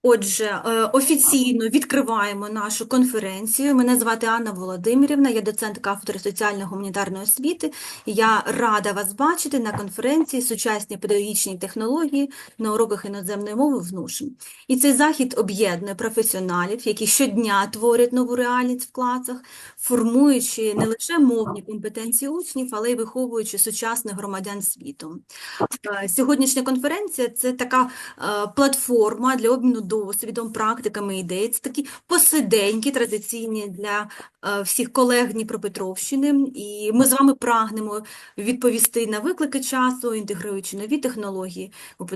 Отже, офіційно відкриваємо нашу конференцію. Мене звати Анна Володимирівна, я доцент кафедри соціально-гуманітарної освіти. Я рада вас бачити на конференції «Сучасні педагогічні технології на уроках іноземної мови в НУШ». І цей захід об'єднує професіоналів, які щодня творять нову реальність в класах, формуючи не лише мовні компетенції учнів, але й виховуючи сучасних громадян світу. Сьогоднішня конференція – це така платформа для обміну досвідом, практиками, ідей. Це такі посиденьки традиційні для всіх колег Дніпропетровщини. І ми з вами прагнемо відповісти на виклики часу, інтегруючи нові технології у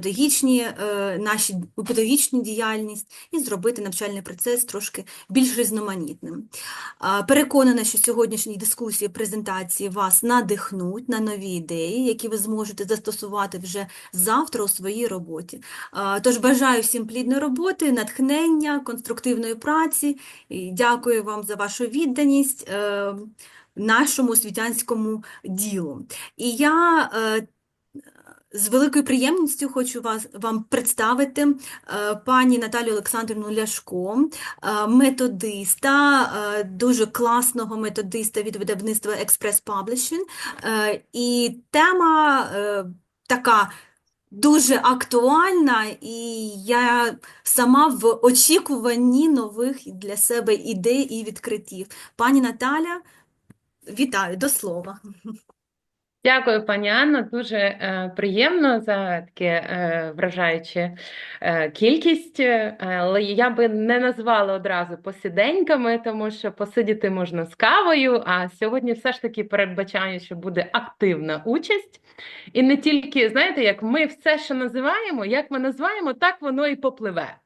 педагогічну діяльність і зробити навчальний процес трошки більш різноманітним. Переконана, що сьогоднішні дискусії, презентації вас надихнуть на нові ідеї, які ви зможете застосувати вже завтра у своїй роботі. Тож бажаю всім плідної роботи, натхнення, конструктивної праці. І дякую вам за вашу відданість нашому освітянському ділу. І я з великою приємністю хочу вам представити пані Наталію Олександрівну Ляшко, методиста, дуже класного методиста від видавництва Експрес Паблішинг. І тема така дуже актуальна, і я сама в очікуванні нових для себе ідей і відкриттів. Пані Наталя, вітаю, до слова. Дякую, пані Анно. Дуже приємно за таке вражаюче кількість. Але я би не назвала одразу посиденьками, тому що посидіти можна з кавою, а сьогодні все ж таки передбачаю, що буде активна участь. І не тільки, знаєте, як ми все, що називаємо, як ми називаємо, так воно і попливе.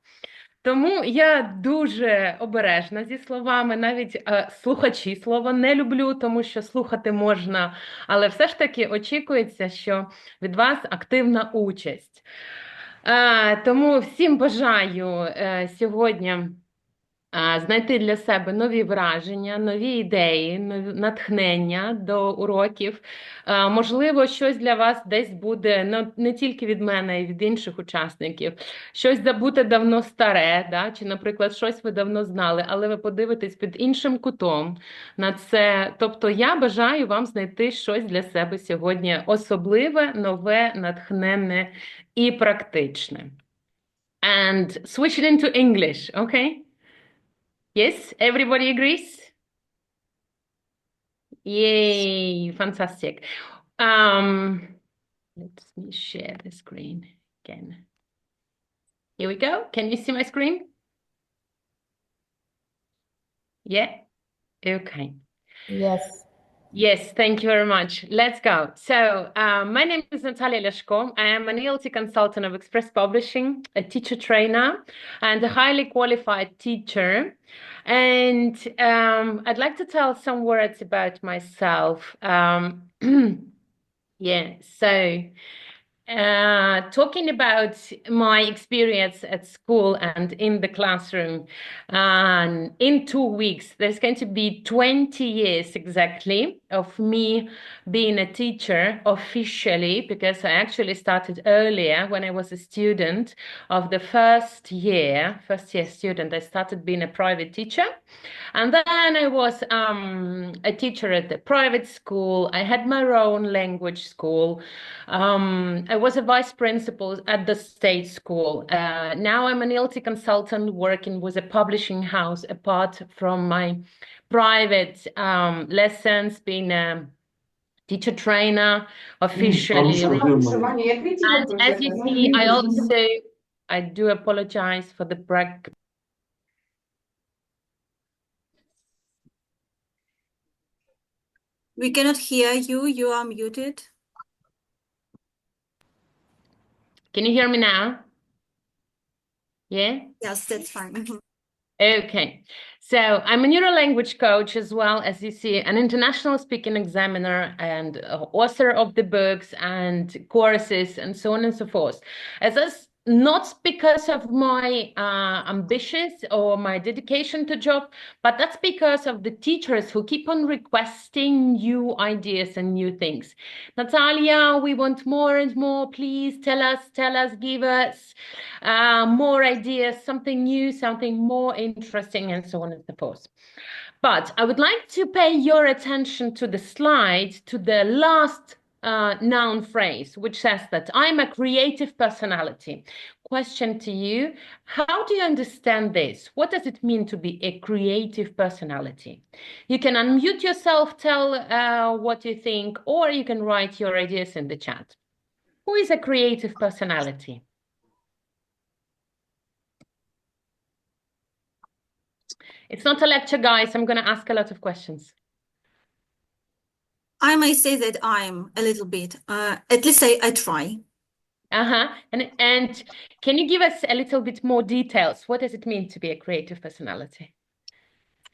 Тому я дуже обережна зі словами, навіть слухачі слова не люблю, тому що слухати можна, але все ж таки очікується, що від вас активна участь. Тому всім бажаю сьогодні знайти для себе нові враження, нові ідеї, натхнення до уроків. Можливо, щось для вас десь буде не тільки від мене, а й від інших учасників. Щось забуте давно старе, да? Чи, наприклад, щось ви давно знали, але ви подивитесь під іншим кутом на це. Тобто я бажаю вам знайти щось для себе сьогодні особливе, нове, натхненне і практичне. And switch it into English, okay? Yes, everybody agrees? Yay, fantastic. Let me share the screen again. Here we go. Can you see my screen? Yeah? Okay. Yes. Yes, thank you very much. Let's go. So, my name is Natalya Ляшко. I am an ELT consultant of Express Publishing, a teacher trainer, and a highly qualified teacher. And I'd like to tell some words about myself. Yeah, so talking about my experience at school and in the classroom, in 2 weeks, there's going to be 20 years exactly of me being a teacher officially, because I actually started earlier when I was a student of the first year student. I started being a private teacher. And then I was a teacher at the private school. I had my own language school. I was a vice principal at the state school. Now I'm an ELT consultant working with a publishing house apart from my private lessons, being a teacher trainer officially. And as you see, I do apologize for the break. We cannot hear you. You are muted. Can you hear me now? Yeah? Yes, that's fine. Okay, so I'm a neurolanguage coach as well, as you see, an international speaking examiner and author of the books and courses and so on and so forth. As not because of my ambitions or my dedication to job, but that's because of the teachers who keep on requesting new ideas and new things. Natalia, we want more and more. Please tell us, give us more ideas, something new, something more interesting, and so on and so forth. But I would like to pay your attention to the slide, to the last noun phrase, which says that I'm a creative personality. Question to you, how do you understand this? What does it mean to be a creative personality? You can unmute yourself, tell what you think, or you can write your ideas in the chat. Who is a creative personality? It's not a lecture, guys. I'm going to ask a lot of questions. I may say that I'm a little bit, at least I try. And can you give us a little bit more details? What does it mean to be a creative personality?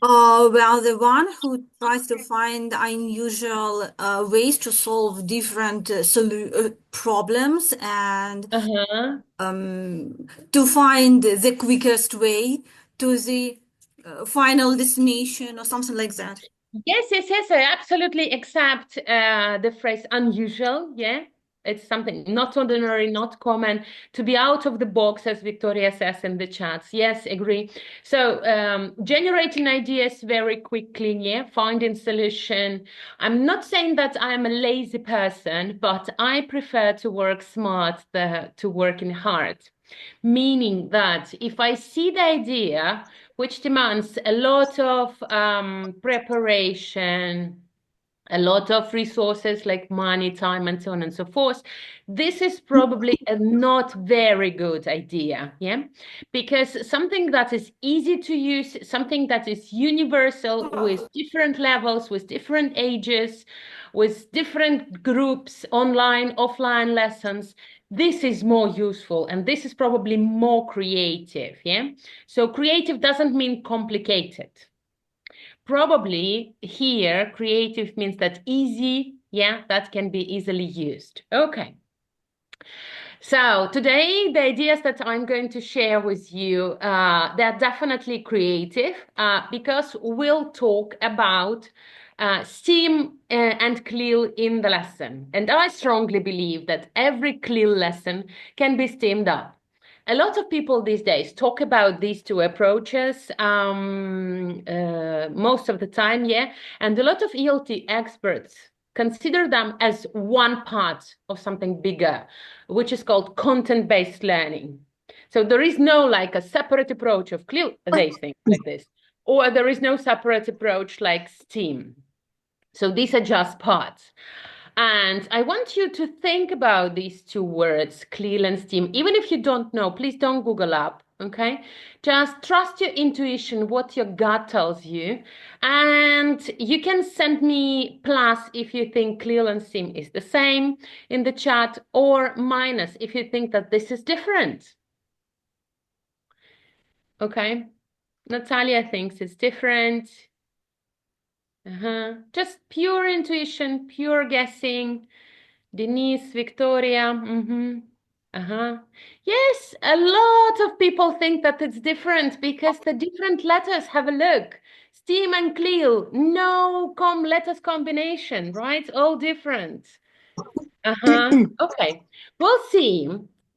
Well, the one who tries to find unusual ways to solve different problems and to find the quickest way to the final destination or something like that. Yes, I absolutely accept the phrase unusual, yeah? It's something not ordinary, not common, to be out of the box, as Victoria says in the chats. Yes, agree. So generating ideas very quickly, yeah, finding solution. I'm not saying that I'm a lazy person, but I prefer to work smart to working hard. Meaning that if I see the idea, which demands a lot of preparation, a lot of resources like money, time, and so on and so forth, this is probably a not very good idea, yeah? Because something that is easy to use, something that is universal with different levels, with different ages, with different groups, online, offline lessons, this is more useful and this is probably more creative, yeah? So creative doesn't mean complicated. Probably here, creative means that easy, yeah, that can be easily used. Okay. So today, the ideas that I'm going to share with you, they're definitely creative because we'll talk about STEAM and CLIL in the lesson. And I strongly believe that every CLIL lesson can be STEAMed up. A lot of people these days talk about these two approaches most of the time, yeah, and a lot of ELT experts consider them as one part of something bigger, which is called content-based learning. So there is no like a separate approach of CLIL, they think like this, or there is no separate approach like STEAM. So these are just parts. And I want you to think about these two words, CLIL and STEAM. Even if you don't know, please don't Google up, okay? Just trust your intuition, what your gut tells you. And you can send me plus if you think CLIL and STEAM is the same in the chat, or minus if you think that this is different. Okay? Natalia thinks it's different. Just pure intuition, pure guessing. Denise, Victoria, Yes, a lot of people think that it's different because the different letters, have a look. STEAM and CLIL, no letters combination, right? All different. Okay, we'll see.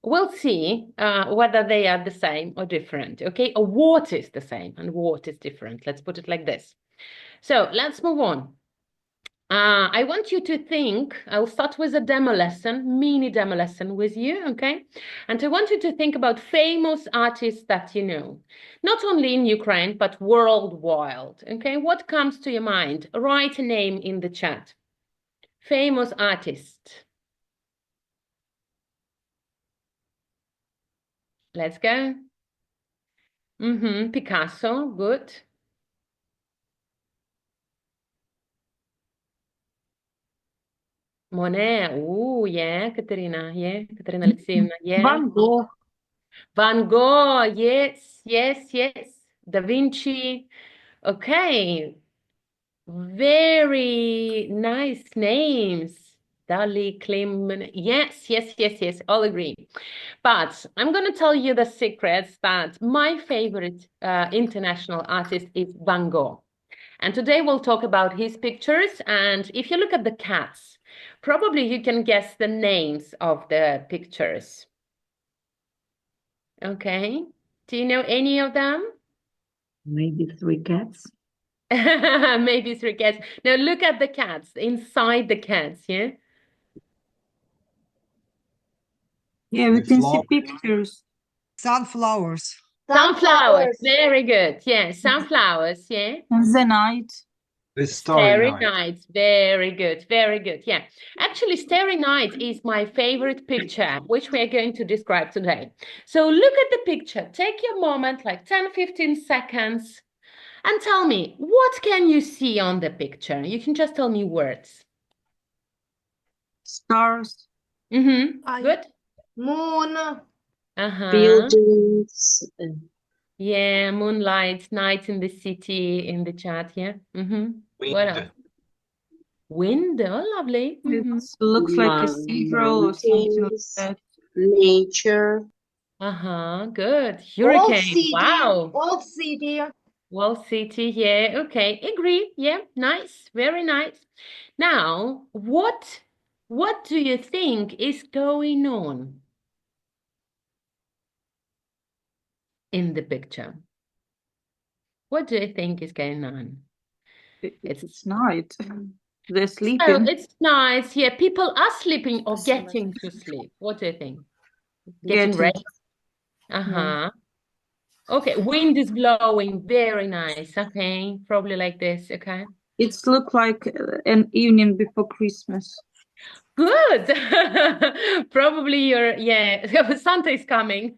We'll see whether they are the same or different, okay? Or what is the same and what is different. Let's put it like this. So let's move on. I want you to think, I'll start with a demo lesson, mini demo lesson with you, okay? And I want you to think about famous artists that you know, not only in Ukraine, but worldwide, okay? What comes to your mind? Write a name in the chat. Famous artist. Let's go. Picasso, good. Monet, yeah, Katerina, Alexeyevna, yeah. Van Gogh. Van Gogh, yes. Da Vinci, okay. Very nice names. Dali, Klim. Yes, yes, yes, yes, all agree. But I'm going to tell you the secrets that my favorite international artist is Van Gogh. And today we'll talk about his pictures. And if you look at the cats, probably you can guess the names of the pictures. Okay. Do you know any of them? Maybe 3 cats. Maybe 3 cats. Now look at the cats, inside the cats, yeah? Yeah, we can see pictures. Sunflowers. Sunflowers, very good. Yeah, sunflowers, yeah. And the night. The Starry Night. Night, very good, very good. Yeah, actually, Starry Night is my favorite picture, which we are going to describe today. So look at the picture. Take your moment, like 10, 15 seconds, and tell me, what can you see on the picture? You can just tell me words. Stars. Good. Moon. Uh-huh. Buildings. Yeah, moonlight, night in the city, in the chat, yeah. What else? Wind, oh, lovely. It looks like a cathedral or something like that. Nature. Good. Old Hurricane, city. wow. Old city. Wall City, yeah, okay, agree, yeah, nice, very nice. Now, what do you think is going on in the picture? What do you think is going on? It's night. They're So sleeping. it's nice, yeah, people are sleeping or getting to sleep. What do you think? Getting ready? Okay, wind is blowing, very nice, okay, probably like this, okay. It's look like an evening before Christmas. Good. Probably yeah, Santa is coming.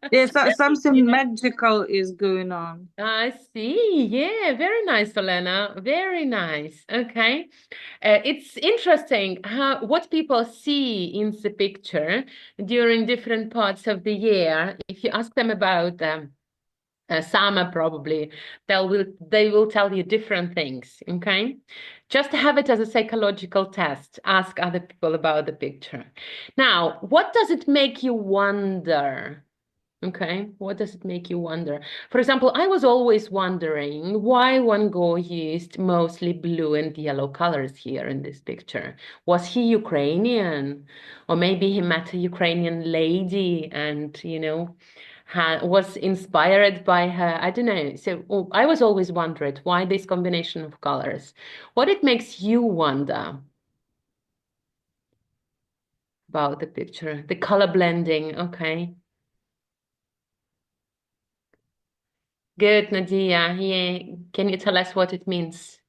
Yes, something magical is going on. I see. Yeah, very nice, Olena. Very nice. Okay. It's interesting what people see in the picture during different parts of the year. If you ask them about summer, probably they will tell you different things. Okay. Just have it as a psychological test. Ask other people about the picture. Now, what does it make you wonder? Okay, what does it make you wonder? For example, I was always wondering why Van Gogh used mostly blue and yellow colors here in this picture. Was he Ukrainian? Or maybe he met a Ukrainian lady and, you know, was inspired by her. I don't know. So I was always wondered why this combination of colors. What it makes you wonder about the picture? The color blending, okay. Good, Nadia. Yeah. Can you tell us what it means?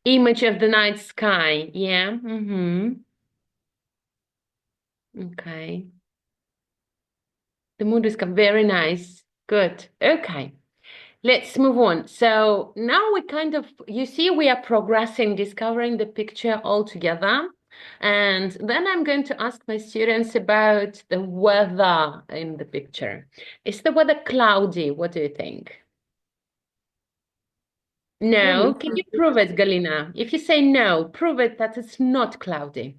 Image of the night sky. Yeah. Okay. The mood is very nice. Good. Okay. Let's move on. So now we you see, we are progressing, discovering the picture all together. And then I'm going to ask my students about the weather in the picture. Is the weather cloudy? What do you think? No. Can you prove it, Galina? If you say no, prove it that it's not cloudy.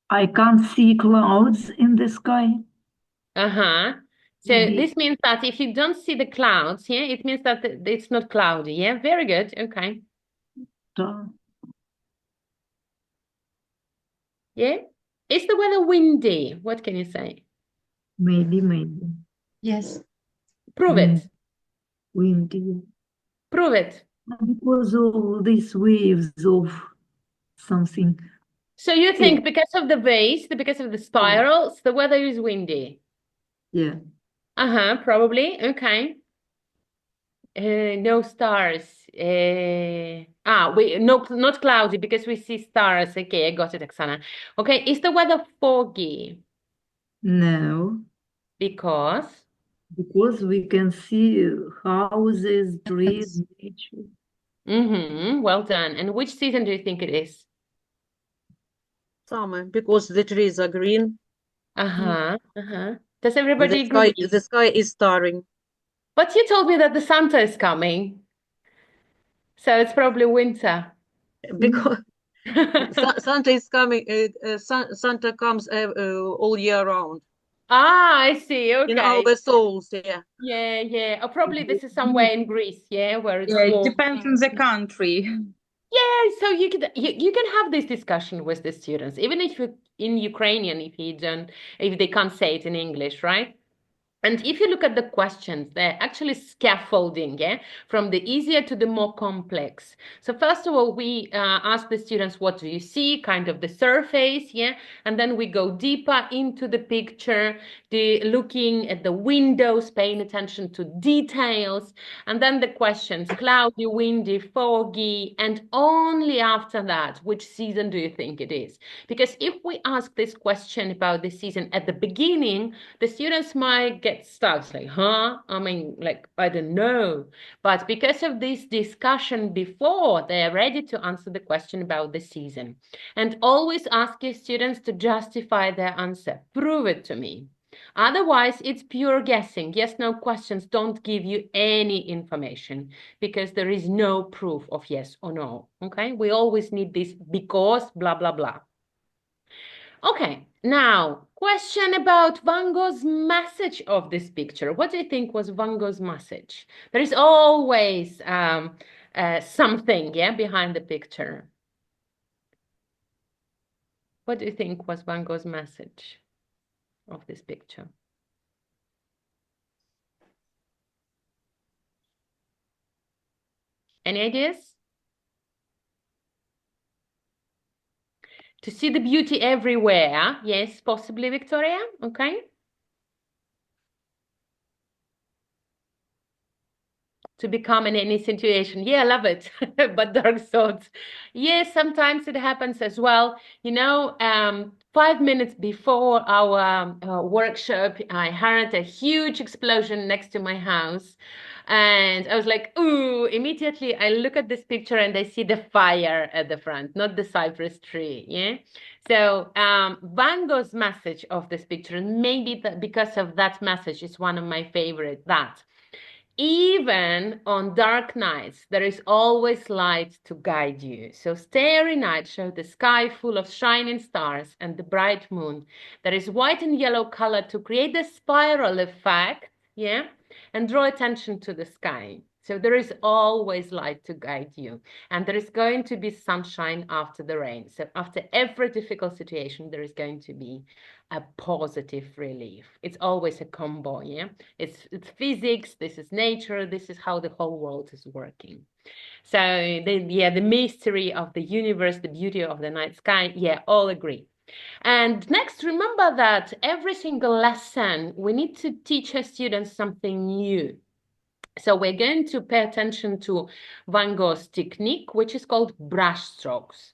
I can't see clouds in the sky. So this means that if you don't see the clouds, yeah, it means that it's not cloudy. Yeah, very good. Okay. Yeah. Is the weather windy? What can you say? Maybe. Yes. Prove it. Windy. Prove it. Because of these waves of something. So you think because of the waves, because of the spirals, the weather is windy? Yeah. Probably. Okay. No stars. Not cloudy because we see stars. Okay, I got it, Oksana. Okay, is the weather foggy? No. Because? Because we can see houses, trees, nature. Well done. And which season do you think it is? Summer, because the trees are green. Does everybody agree? The sky is starring. But you told me that the Santa is coming. So it's probably winter. Because Santa is coming, Santa comes all year round. Ah, I see. Okay. In our souls, yeah. Yeah, yeah. Or probably this is somewhere in Greece, yeah, where it's Yeah, it warm. depends on the country. Yeah, so you can have this discussion with the students, even if you in Ukrainian, if they can't say it in English, right? And if you look at the questions, they're actually scaffolding, yeah, from the easier to the more complex. So first of all, we ask the students, what do you see? Kind of the surface, yeah, and then we go deeper into the picture, looking at the windows, paying attention to details, and then the questions, cloudy, windy, foggy, and only after that, which season do you think it is? Because if we ask this question about the season at the beginning, the students might get stuck, like, huh? I mean, like, I don't know. But because of this discussion before, they are ready to answer the question about the season. And always ask your students to justify their answer. Prove it to me. Otherwise, it's pure guessing. Yes, no questions don't give you any information because there is no proof of yes or no. Okay, we always need this because blah, blah, blah. Okay, now, question about Van Gogh's message of this picture. What do you think was Van Gogh's message? There is always something, yeah, behind the picture. What do you think was Van Gogh's message of this picture? Any ideas? To see the beauty everywhere. Yes, possibly, Victoria. Okay. To become in any situation. Yeah, I love it. But dark thoughts. Yes, sometimes it happens as well. You know, 5 minutes before our workshop, I heard a huge explosion next to my house. And I was like, ooh, immediately I look at this picture and I see the fire at the front, not the cypress tree, yeah? So Van Gogh's message of this picture, and maybe because of that message, is one of my favorite, that even on dark nights, there is always light to guide you. So starry night show the sky full of shining stars and the bright moon. There is white and yellow color to create the spiral effect, yeah? And draw attention to the sky. So there is always light to guide you. And there is going to be sunshine after the rain. So after every difficult situation, there is going to be a positive relief. It's always a combo, yeah? It's physics, this is nature, this is how the whole world is working. So the mystery of the universe, the beauty of the night sky, yeah, all agree. And next, remember that every single lesson, we need to teach our students something new. So we're going to pay attention to Van Gogh's technique, which is called brush strokes.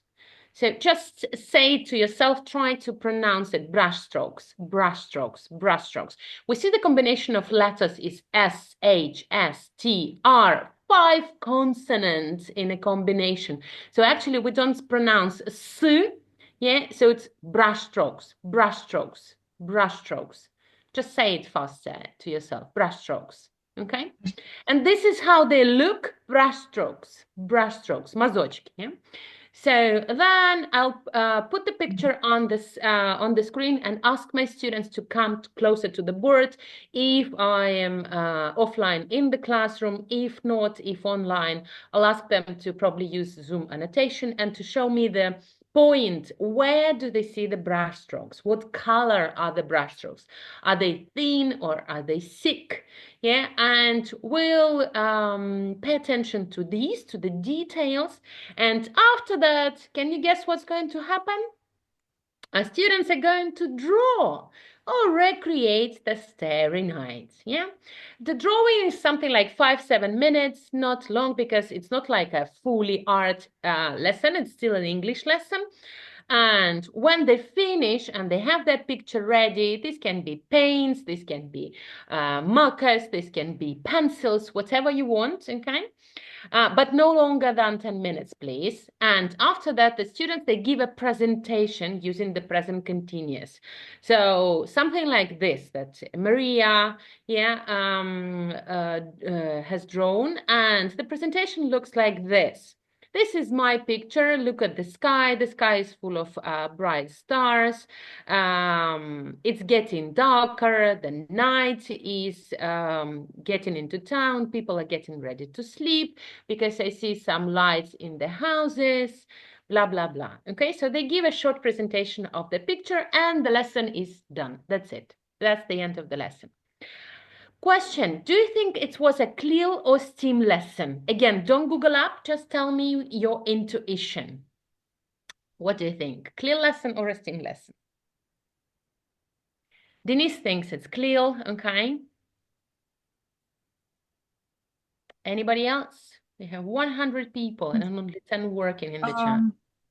So just say to yourself, try to pronounce it, brush strokes, brush strokes, brush strokes. We see the combination of letters is S, H, S, T, R, 5 consonants in a combination. So actually we don't pronounce S, yeah, so it's brush strokes, brush strokes, brush strokes. Just say it faster to yourself, brush strokes, okay? And this is how they look, brush strokes, мазочки, yeah? So then I'll put the picture on the screen and ask my students to come closer to the board if I am offline in the classroom. If not, if online, I'll ask them to probably use Zoom annotation and to show me the point. Where do they see the brush strokes? What color are the brush strokes? Are they thin or are they thick? Yeah, and we'll pay attention to these, to the details. And after that, can you guess what's going to happen? Our students are going to draw or recreate the starry night. Yeah, the drawing is something like 5-7 minutes, not long, because it's not like a fully art lesson. It's still an English lesson. And when they finish and they have their picture ready, this can be paints, this can be markers, this can be pencils, whatever you want, okay? but no longer than 10 minutes, please. And after that, the students, they give a presentation using the present continuous. So something like this, that Maria, has drawn, and the presentation looks like this. This is my picture. Look at the sky. The sky is full of bright stars. It's getting darker. The night is getting into town. People are getting ready to sleep because I see some lights in the houses, blah, blah, blah. Okay, so they give a short presentation of the picture and the lesson is done. That's it. That's the end of the lesson. Question, do you think it was a CLIL or STEAM lesson? Again, don't Google up, just tell me your intuition. What do you think? CLIL lesson or a STEAM lesson? Denise thinks it's CLIL, okay. Anybody else? We have 100 people and only 10 working in the chat.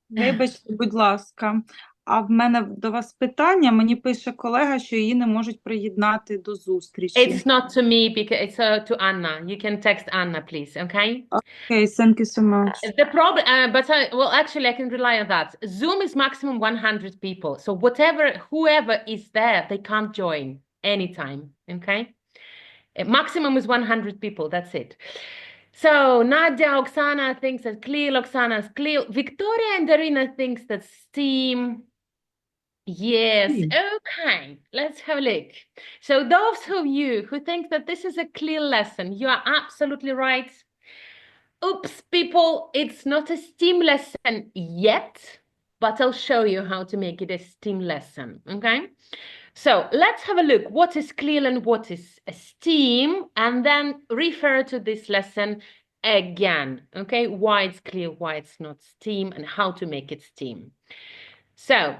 Вибачте, будь ласка. А в мене до вас питання. Мені пише колега, що її не можуть приєднати до зустрічі. It's not to me, because it's to Anna. You can text Anna, please, okay? Okay, thank you so much. The problem, well, actually, I can rely on that. Zoom is maximum 100 people. So whoever is there, they can't join anytime, okay? Maximum is 100 people, that's it. So Nadia, Oksana thinks that CLIL, Oksana's CLIL. Victoria and Darina thinks that STEAM. Yes, okay, let's have a look. So those of you who think that this is a CLIL lesson, you are absolutely right. Oops, people, it's not a STEAM lesson yet, but I'll show you how to make it a STEAM lesson, okay? So let's have a look. What is CLIL and what is a STEAM? And then refer to this lesson again, okay? Why it's CLIL, why it's not STEAM, and how to make it STEAM. So,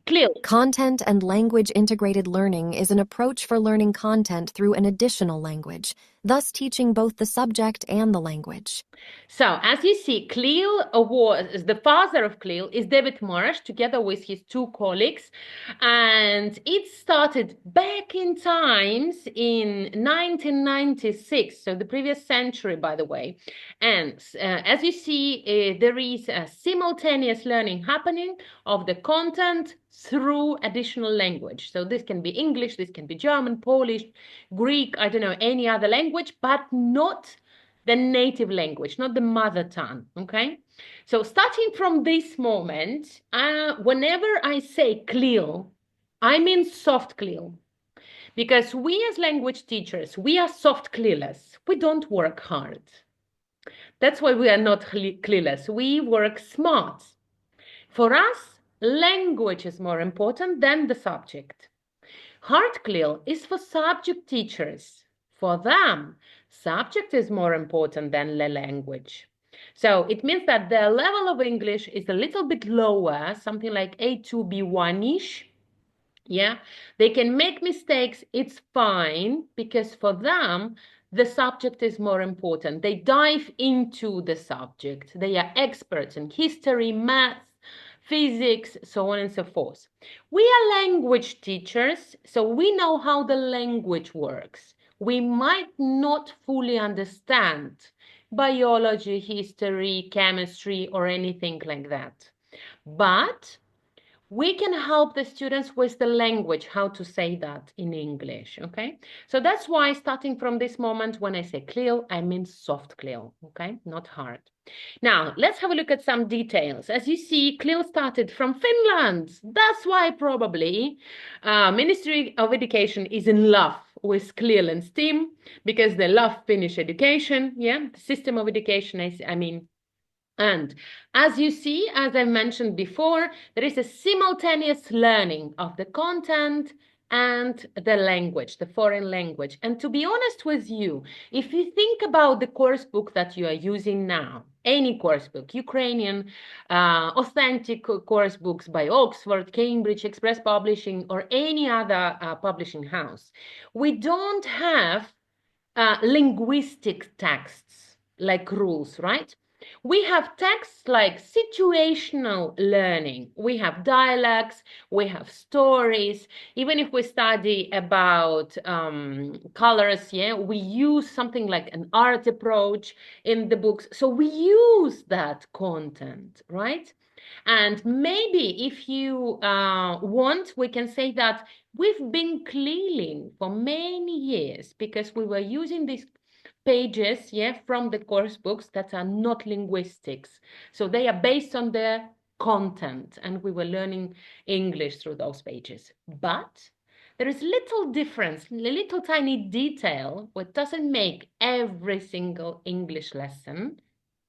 CLIL. Content and language integrated learning is an approach for learning content through an additional language, thus teaching both the subject and the language. So, as you see, CLIL was the father of CLIL is David Marsh, together with his two colleagues, and it started back in times in 1996, so the previous century, by the way. And as you see, there is a simultaneous learning happening of the content through additional language. So this can be English, this can be German, Polish, Greek, I don't know, any other language, but not the native language, not the mother tongue, okay? So starting from this moment, whenever I say CLIL, I mean soft CLIL. Because we as language teachers, we are soft CLILers. We don't work hard. That's why we are not CLILers. We work smart. For us, language is more important than the subject. Hard CLIL is for subject teachers. For them, subject is more important than the language. So it means that their level of English is a little bit lower, something like A2, B1-ish. Yeah, they can make mistakes, it's fine, because for them, the subject is more important. They dive into the subject. They are experts in history, math, physics, so on and so forth. We are language teachers, so we know how the language works. We might not fully understand biology, history, chemistry, or anything like that. But we can help the students with the language, how to say that in English, okay? So that's why starting from this moment, when I say CLIL, I mean soft CLIL, okay? Not hard. Now, let's have a look at some details. As you see, CLIL started from Finland. That's why probably Ministry of Education is in love with CLIL and STEAM, because they love Finnish education, yeah? The system of education, I mean. And as you see, as I mentioned before, there is a simultaneous learning of the content and the language, the foreign language. And to be honest with you, if you think about the course book that you are using now, any course book, Ukrainian, authentic course books by Oxford, Cambridge, Express Publishing, or any other publishing house, we don't have linguistic texts like rules, right? We have texts like situational learning. We have dialects, we have stories. Even if we study about colors, yeah, we use something like an art approach in the books. So we use that content, right? And maybe if you want, we can say that we've been cleaning for many years because we were using these pages, yeah, from the course books that are not linguistics. So they are based on their content, and we were learning English through those pages. But there is little difference, little tiny detail, what doesn't make every single English lesson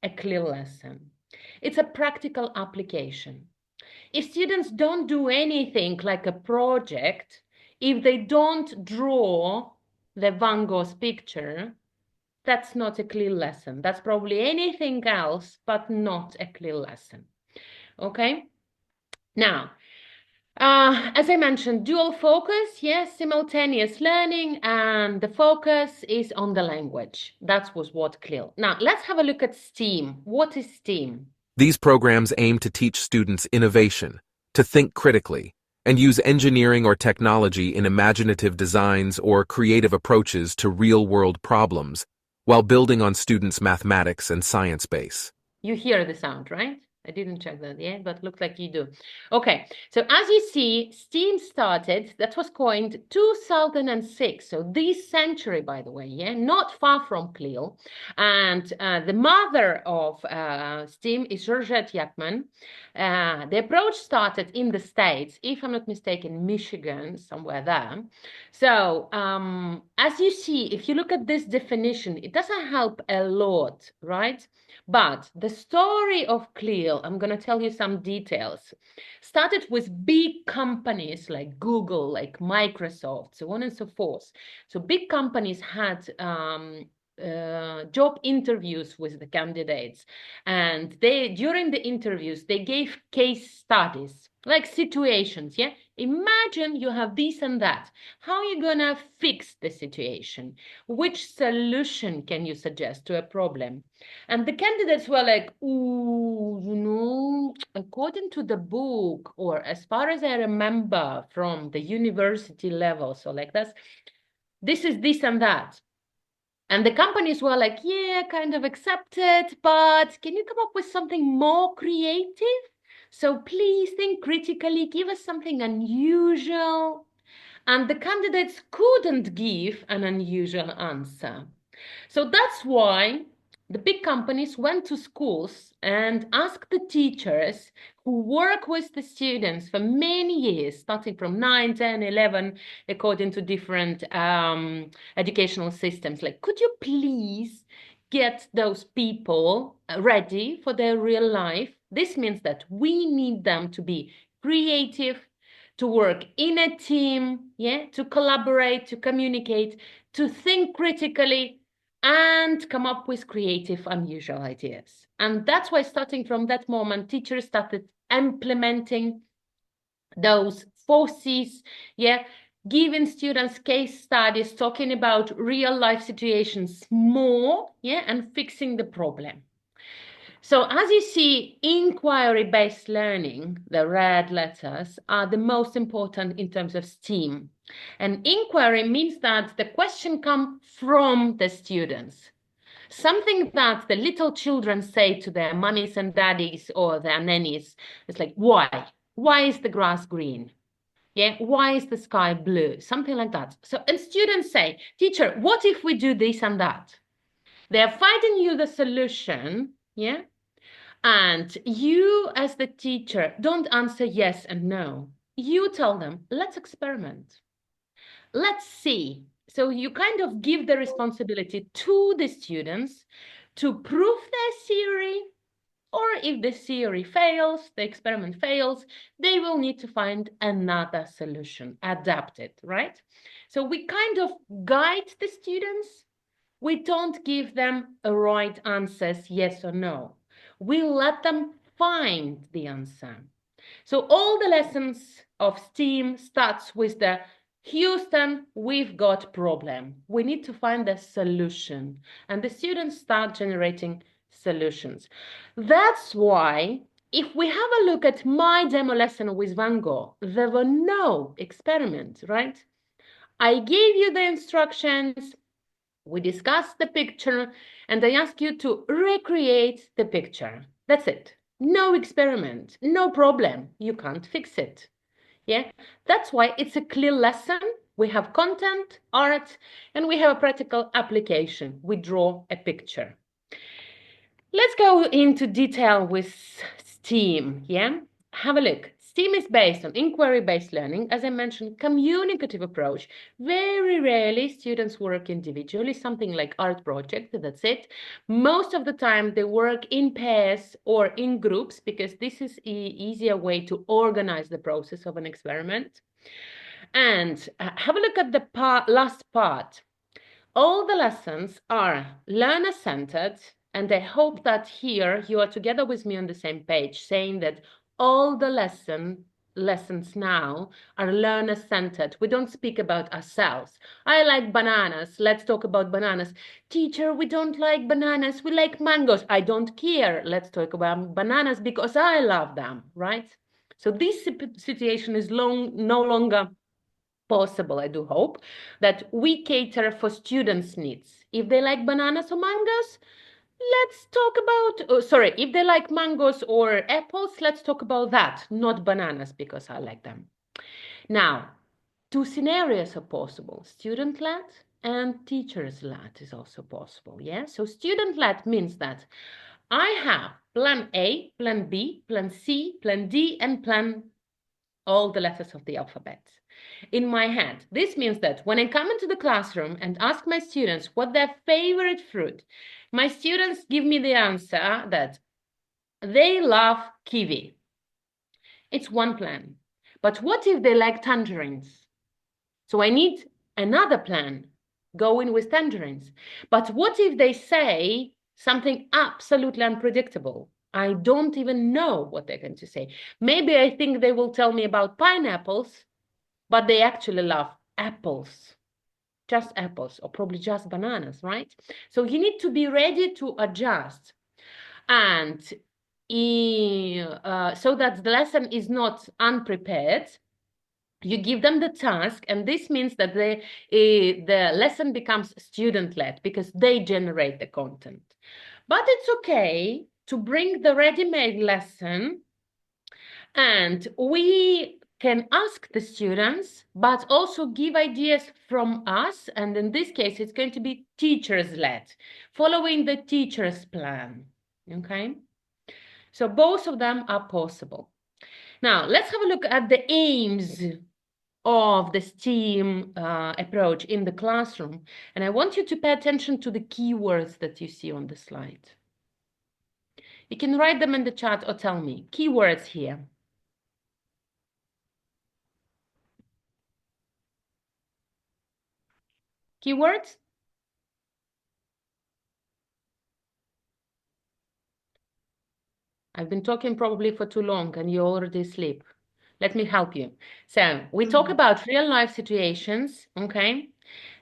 a clear lesson. It's a practical application. If students don't do anything like a project, if they don't draw the Van Gogh's picture, that's not a clear lesson. That's probably anything else, but not a clear lesson. Okay? Now, as I mentioned, dual focus, yes, simultaneous learning, and the focus is on the language. That was what clear. Now, let's have a look at STEAM. What is STEAM? These programs aim to teach students innovation, to think critically, and use engineering or technology in imaginative designs or creative approaches to real-world problems, while building on students' mathematics and science base. You hear the sound, right? I didn't check that yet, but looks like you do. Okay, so as you see, STEAM started, that was coined 2006, so this century, by the way, yeah, not far from Cleo. And the mother of STEAM is Georgette Yakman. The approach started in the States, if I'm not mistaken, Michigan, somewhere there. So as you see, if you look at this definition, it doesn't help a lot, right? But the story of Cleo, I'm going to tell you some details, started with big companies like Google, like Microsoft, so on and so forth. So big companies had job interviews with the candidates, and during the interviews they gave case studies, like situations. Yeah, imagine you have this and that. How are you gonna fix the situation? Which solution can you suggest to a problem? And the candidates were like, ooh, according to the book, or as far as I remember from the university level, so like this is this and that. And the companies were like, yeah, kind of accept it, but can you come up with something more creative? So please think critically, give us something unusual. And the candidates couldn't give an unusual answer. So that's why the big companies went to schools and asked the teachers who work with the students for many years, starting from 9, 10, 11, according to different educational systems, like, could you please get those people ready for their real life? This means that we need them to be creative, to work in a team, yeah, to collaborate, to communicate, to think critically, and come up with creative, unusual ideas. And that's why, starting from that moment, teachers started implementing those forces, yeah, giving students case studies, talking about real life situations more, yeah, and fixing the problem. So as you see, inquiry-based learning, the red letters, are the most important in terms of STEAM. And inquiry means that the question comes from the students. Something that the little children say to their mummies and daddies or their nannies. It's like, why? Why is the grass green? Yeah, why is the sky blue? Something like that. So, and students say, teacher, what if we do this and that? They're finding you the solution, yeah? And you, as the teacher, don't answer yes and no. You tell them, let's experiment. Let's see. So you kind of give the responsibility to the students to prove their theory, or if the theory fails, the experiment fails, they will need to find another solution, adapt it, right? So we kind of guide the students. We don't give them a right answers, yes or no. We let them find the answer. So all the lessons of STEAM starts with the Houston, we've got problem. We need to find a solution. And the students start generating solutions. That's why if we have a look at my demo lesson with Van Gogh, there were no experiments, right? I gave you the instructions, we discussed the picture, and I asked you to recreate the picture. That's it. No experiment, no problem. You can't fix it. Yeah, that's why it's a clear lesson. We have content, art, and we have a practical application. We draw a picture. Let's go into detail with STEAM, yeah? Have a look. STEAM is based on inquiry-based learning, as I mentioned, communicative approach. Very rarely students work individually, something like art project, that's it. Most of the time they work in pairs or in groups because this is an easier way to organize the process of an experiment. And have a look at the last part. All the lessons are learner-centered, and I hope that here you are together with me on the same page, saying that all the lessons now are learner-centered. We don't speak about ourselves. I like bananas. Let's talk about bananas. Teacher, we don't like bananas. We like mangoes. I don't care. Let's talk about bananas because I love them, right? So this situation is no longer possible. I do hope that we cater for students' needs. If they like bananas or mangoes, let's talk about, if they like mangoes or apples, let's talk about that, not bananas, because I like them. Now, two scenarios are possible. Student-led and teachers-led is also possible, yeah? So student-led means that I have plan A, plan B, plan C, plan D, and plan all the letters of the alphabet in my head. This means that when I come into the classroom and ask my students what their favorite fruit, my students give me the answer that they love kiwi. It's one plan. But what if they like tangerines? So I need another plan going with tangerines. But what if they say something absolutely unpredictable? I don't even know what they're going to say. Maybe I think they will tell me about pineapples, but they actually love apples, just apples, or probably just bananas, right? So you need to be ready to adjust. And so that the lesson is not unprepared, you give them the task, and this means that the lesson becomes student-led because they generate the content. But it's okay to bring the ready-made lesson, and we can ask the students, but also give ideas from us. And in this case, it's going to be teachers-led, following the teacher's plan, okay? So both of them are possible. Now, let's have a look at the aims of the STEAM approach in the classroom. And I want you to pay attention to the keywords that you see on the slide. You can write them in the chat or tell me. Keywords here. Keywords? I've been talking probably for too long and you're already asleep. Let me help you. So we talk about real life situations, okay?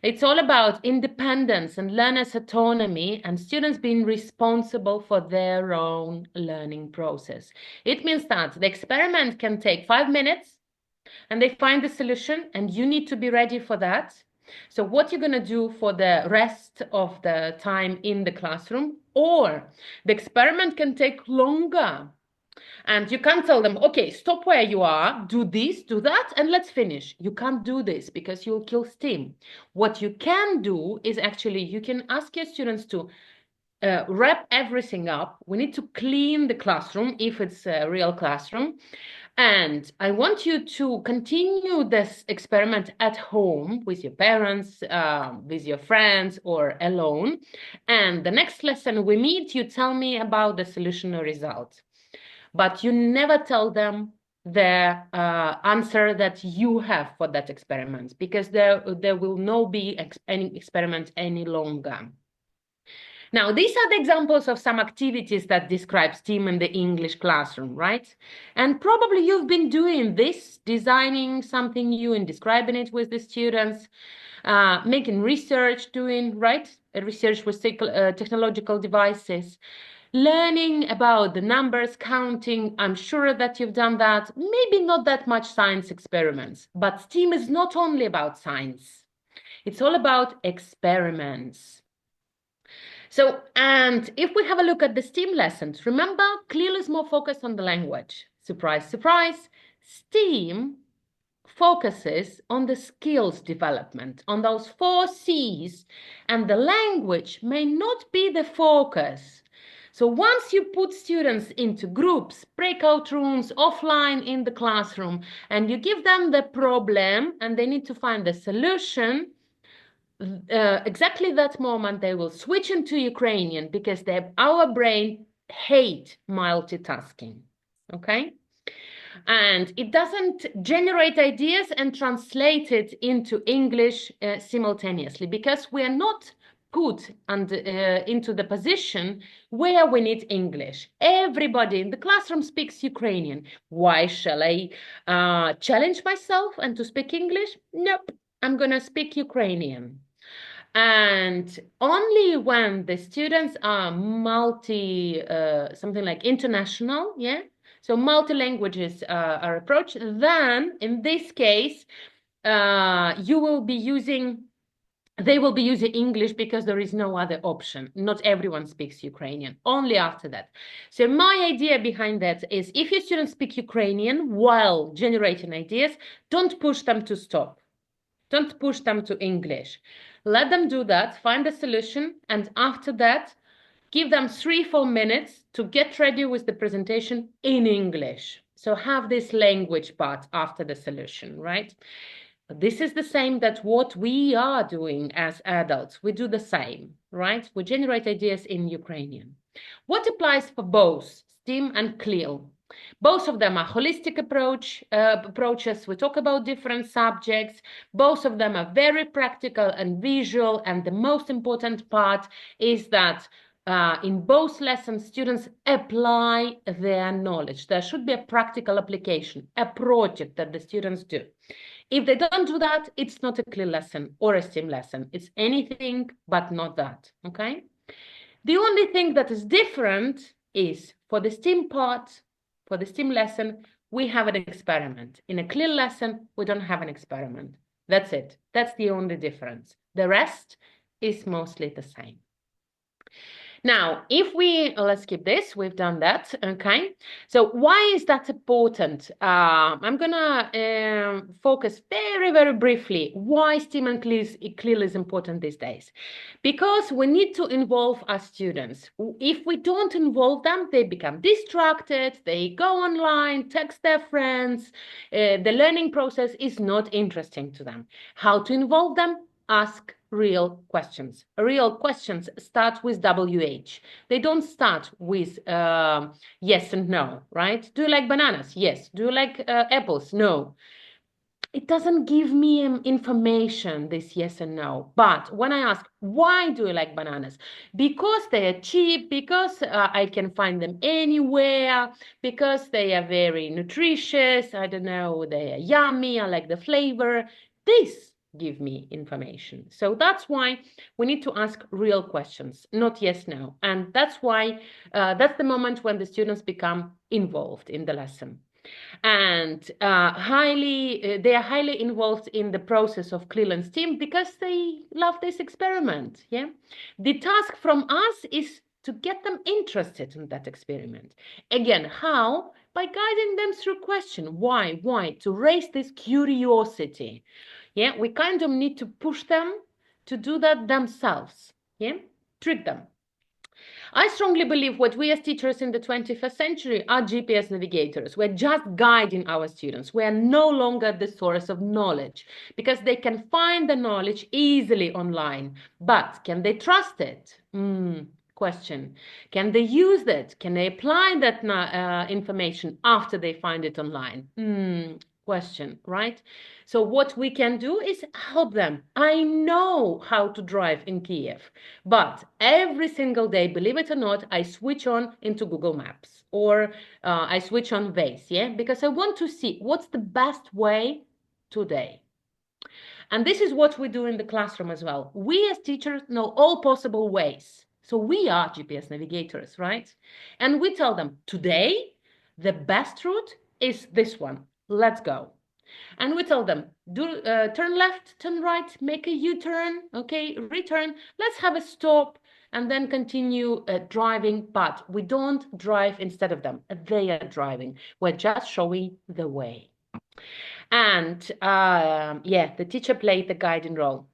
It's all about independence and learners' autonomy and students being responsible for their own learning process. It means that the experiment can take 5 minutes and they find the solution and you need to be ready for that. So what you're going to do for the rest of the time in the classroom, or the experiment can take longer. And you can't tell them, okay, stop where you are, do this, do that, and let's finish. You can't do this because you'll kill STEAM. What you can do is actually, you can ask your students to wrap everything up. We need to clean the classroom if it's a real classroom. And I want you to continue this experiment at home with your parents, with your friends, or alone. And the next lesson we meet, you tell me about the solution or result. But you never tell them the answer that you have for that experiment, because there will not be any experiment any longer. Now, these are the examples of some activities that describe STEAM in the English classroom, right? And probably you've been doing this, designing something new and describing it with the students, making research, doing, right? Research with technological devices. learning about the numbers, counting. I'm sure that you've done that. Maybe not that much science experiments, but STEAM is not only about science. It's all about experiments. So, and if we have a look at the STEAM lessons, remember, CLIL is more focused on the language. Surprise, surprise. STEAM focuses on the skills development, on those 4 C's, and the language may not be the focus. So once you put students into groups, breakout rooms, offline in the classroom, and you give them the problem and they need to find the solution, exactly that moment they will switch into Ukrainian because our brain hate multitasking, okay? And it doesn't generate ideas and translate it into English simultaneously because we are not put into the position where we need English. Everybody in the classroom speaks Ukrainian. Why shall I challenge myself and to speak English? Nope, I'm gonna speak Ukrainian. And only when the students are something like international, yeah? So multi-languages are approached, then in this case, they will be using English because there is no other option. Not everyone speaks Ukrainian, only after that. So my idea behind that is if your students speak Ukrainian while generating ideas, don't push them to stop. Don't push them to English. Let them do that, find a solution, and after that, give them 3-4 minutes to get ready with the presentation in English. So have this language part after the solution, right? This is the same that what we are doing as adults. We do the same, right? We generate ideas in Ukrainian. What applies for both STEAM and CLIL? Both of them are holistic approaches. We talk about different subjects. Both of them are very practical and visual. And the most important part is that in both lessons, students apply their knowledge. There should be a practical application, a project that the students do. If they don't do that, it's not a CLIL lesson or a STEAM lesson. It's anything but not that, okay? The only thing that is different is for the STEAM part, for the STEAM lesson, we have an experiment. In a CLIL lesson, we don't have an experiment. That's it. That's the only difference. The rest is mostly the same. Now, if let's skip this, we've done that, okay? So why is that important? I'm gonna focus very, very briefly why STEAM and CLIL is important these days. Because we need to involve our students. If we don't involve them, they become distracted, they go online, text their friends, the learning process is not interesting to them. How to involve them? Ask real questions. Real questions start with WH. They don't start with yes and no, right? Do you like bananas? Yes. Do you like apples? No. It doesn't give me information, this yes and no. But when I ask, why do you like bananas? Because they are cheap, because I can find them anywhere, because they are very nutritious, I don't know, they are yummy, I like the flavor. This give me information. So that's why we need to ask real questions, not yes, no. And that's why that's the moment when the students become involved in the lesson. And they are highly involved in the process of CLIL and STEAM because they love this experiment, yeah? The task from us is to get them interested in that experiment. Again, how? By guiding them through question. Why? To raise this curiosity. Yeah, we kind of need to push them to do that themselves. Yeah, trick them. I strongly believe what we as teachers in the 21st century are GPS navigators. We're just guiding our students. We are no longer the source of knowledge because they can find the knowledge easily online. But can they trust it? Question. Can they use that? Can they apply that information after they find it online? Question, right? So what we can do is help them. I know how to drive in Kiev, but every single day, believe it or not, I switch on into Google Maps or I switch on Waze, yeah? Because I want to see what's the best way today. And this is what we do in the classroom as well. We as teachers know all possible ways So we are GPS navigators, right? And we tell them, today, the best route is this one. Let's go. And we tell them, turn left, turn right, make a U-turn, okay, return. Let's have a stop and then continue driving, but we don't drive instead of them. They are driving. We're just showing the way. And yeah, the teacher played the guiding role.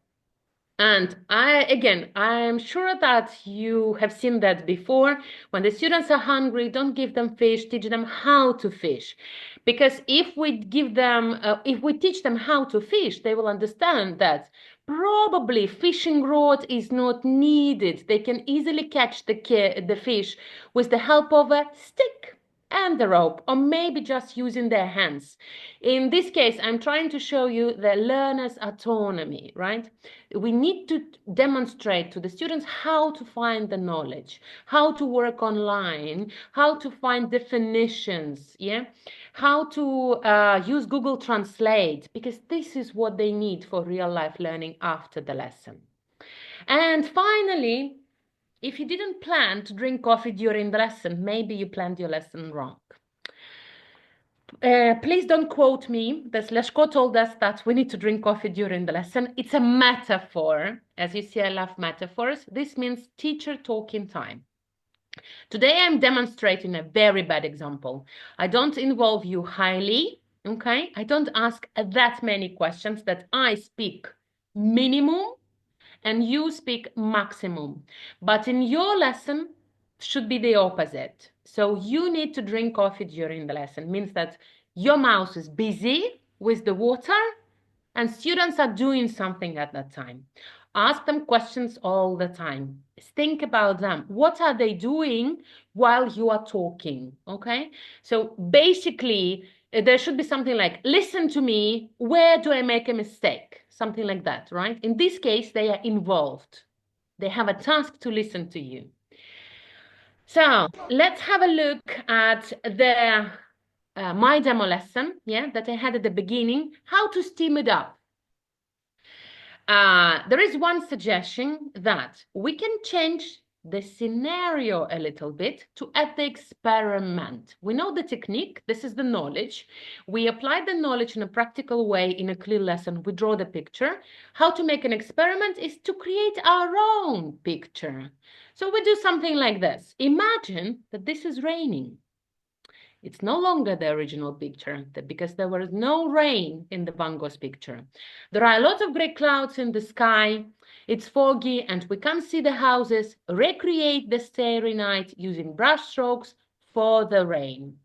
And I'm sure that you have seen that before. When the students are hungry, don't give them fish, teach them how to fish. Because if we teach them how to fish, they will understand that probably fishing rod is not needed. They can easily catch the fish with the help of a stick and the rope, or maybe just using their hands. In this case, I'm trying to show you the learner's autonomy, right? We need to demonstrate to the students how to find the knowledge, how to work online, how to find definitions, yeah? How to use Google Translate, because this is what they need for real-life learning after the lesson. And finally, if you didn't plan to drink coffee during the lesson, maybe you planned your lesson wrong. Please don't quote me. This Ляшко told us that we need to drink coffee during the lesson. It's a metaphor. As you see, I love metaphors. This means teacher talking time. Today, I'm demonstrating a very bad example. I don't involve you highly, okay? I don't ask that many questions, that I speak minimum and you speak maximum. But in your lesson, should be the opposite. So you need to drink coffee during the lesson. Means that your mouse is busy with the water and students are doing something at that time. Ask them questions all the time. Think about them. What are they doing while you are talking, okay? So basically, there should be something like, listen to me, where do I make a mistake? Something like that, right? In this case, they are involved. They have a task to listen to you. So let's have a look at the my demo lesson, yeah, that I had at the beginning, how to steam it up. There is one suggestion that we can change the scenario a little bit to add the experiment. We know the technique, this is the knowledge. We apply the knowledge in a practical way in a clear lesson. We draw the picture. How to make an experiment is to create our own picture. So we do something like this. Imagine that this is raining. It's no longer the original picture because there was no rain in the Van Gogh's picture. There are a lot of gray clouds in the sky. It's foggy and we can't see the houses. Recreate the starry night using brush strokes for the rain.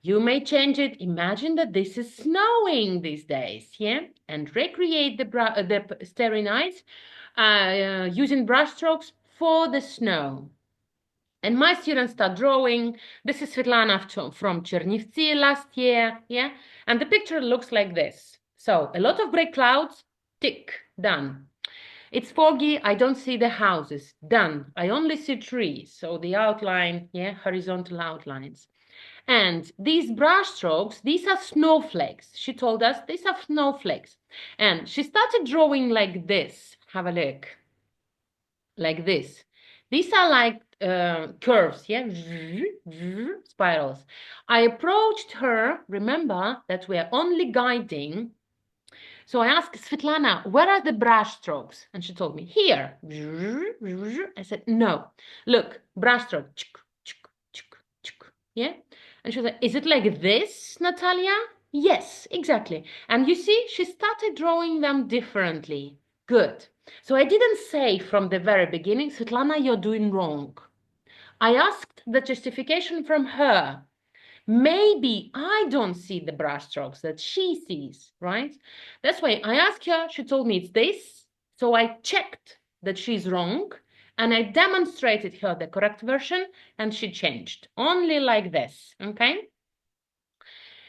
You may change it. Imagine that this is snowing these days, yeah? And recreate the starry night using brush strokes for the snow. And my students start drawing. This is Svetlana from Chernivtsi last year, yeah? And the picture looks like this. So a lot of gray clouds, tick, done. It's foggy, I don't see the houses, done. I only see trees, so the outline, yeah, horizontal outlines. And these brush strokes, these are snowflakes. She told us these are snowflakes. And she started drawing like this. Have a look. Like this. These are like curves, yeah, spirals. I approached her, remember that we are only guiding. So I asked Svetlana, where are the brush strokes? And she told me, here. I said, no, look, brush stroke, yeah? And she said, is it like this, Natalia? Yes, exactly. And you see, she started drawing them differently. Good. So I didn't say from the very beginning, Svetlana, you're doing wrong. I asked the justification from her. Maybe I don't see the brush strokes that she sees, right? That's why I asked her, she told me it's this. So I checked that she's wrong and I demonstrated her the correct version and she changed. Only like this, okay?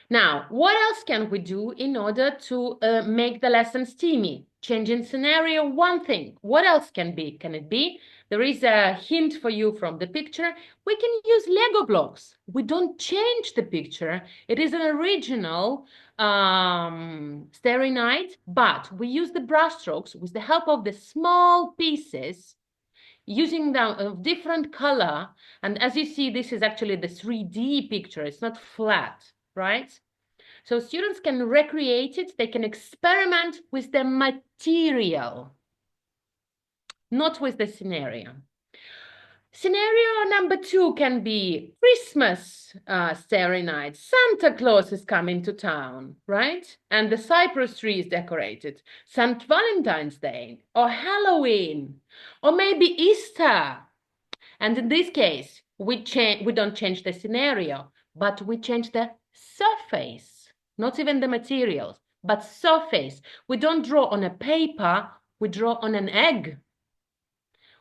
Now, what else can we do in order to make the lesson steamy? Changing scenario, one thing. What else can it be? There is a hint for you from the picture. We can use Lego blocks. We don't change the picture. It is an original Starry Night, but we use the brush strokes with the help of the small pieces. using the different color. And as you see, this is actually the 3D picture. It's not flat, right? So students can recreate it. They can experiment with the material, not with the scenario. Scenario number 2 can be Christmas Starry Night. Santa Claus is coming to town, right? And the cypress tree is decorated. St. Valentine's Day, or Halloween, or maybe Easter. And in this case, we don't change the scenario, but we change the surface, not even the materials, but surface. We don't draw on a paper, we draw on an egg.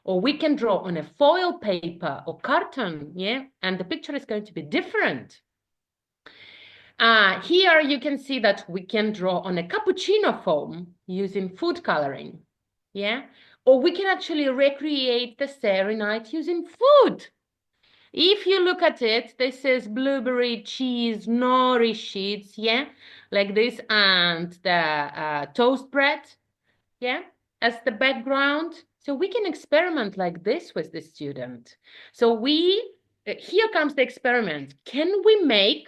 Or we can draw on a foil paper or carton, yeah? And the picture is going to be different. Here you can see that we can draw on a cappuccino foam using food coloring, yeah? Or we can actually recreate the Starry Night using food. If you look at it, this is blueberry cheese nori sheets, yeah? Like this, and the toast bread, yeah? As the background. So we can experiment like this with the student. So here comes the experiment. Can we make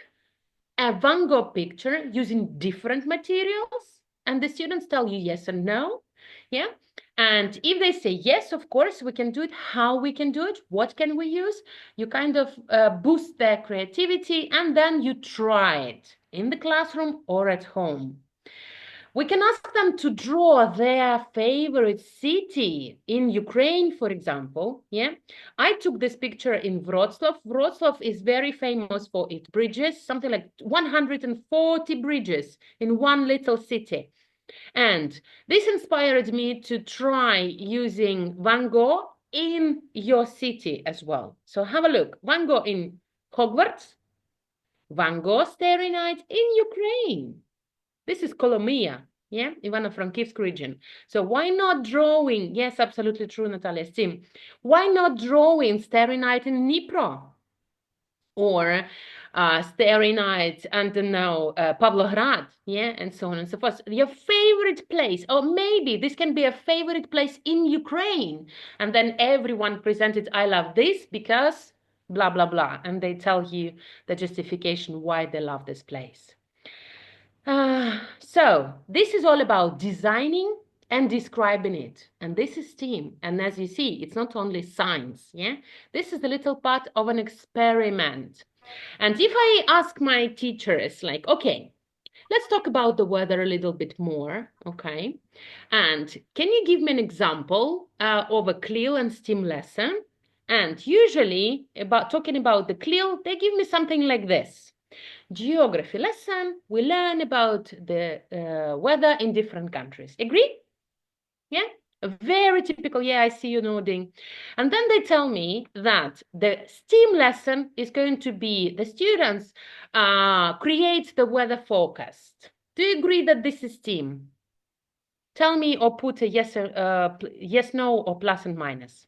a Van Gogh picture using different materials? And the students tell you yes and no, yeah? And if they say yes, of course, we can do it. How we can do it? What can we use? You kind of boost their creativity, and then you try it in the classroom or at home. We can ask them to draw their favorite city in Ukraine, for example, yeah? I took this picture in Wrocław. Wrocław is very famous for its bridges, something like 140 bridges in one little city. And this inspired me to try using Van Gogh in your city as well. So have a look. Van Gogh in Hogwarts, Van Gogh Starry Night in Ukraine. This is Kolomia, yeah, Ivano-Frankivsk region. So why not drawing? Yes, absolutely true, Natalia, STEAM. Why not drawing Starry Night in Dnipro? Or Starry Night, and Pavlograd, yeah, and so on and so forth. Your favorite place, or maybe this can be a favorite place in Ukraine, and then everyone presented, I love this because blah, blah, blah, and they tell you the justification why they love this place. So this is all about designing and describing it, and this is STEAM. And as you see, it's not only science, yeah, this is a little part of an experiment. And if I ask my teachers, like, okay, let's talk about the weather a little bit more, okay, and can you give me an example of a CLIL and STEAM lesson? And usually talking about the CLIL, they give me something like this. Geography lesson, we learn about the weather in different countries. Agree? Yeah? A very typical, yeah, I see you nodding. And then they tell me that the STEAM lesson is going to be the students create the weather forecast. Do you agree that this is STEAM? Tell me or put a yes, yes, no, or plus and minus.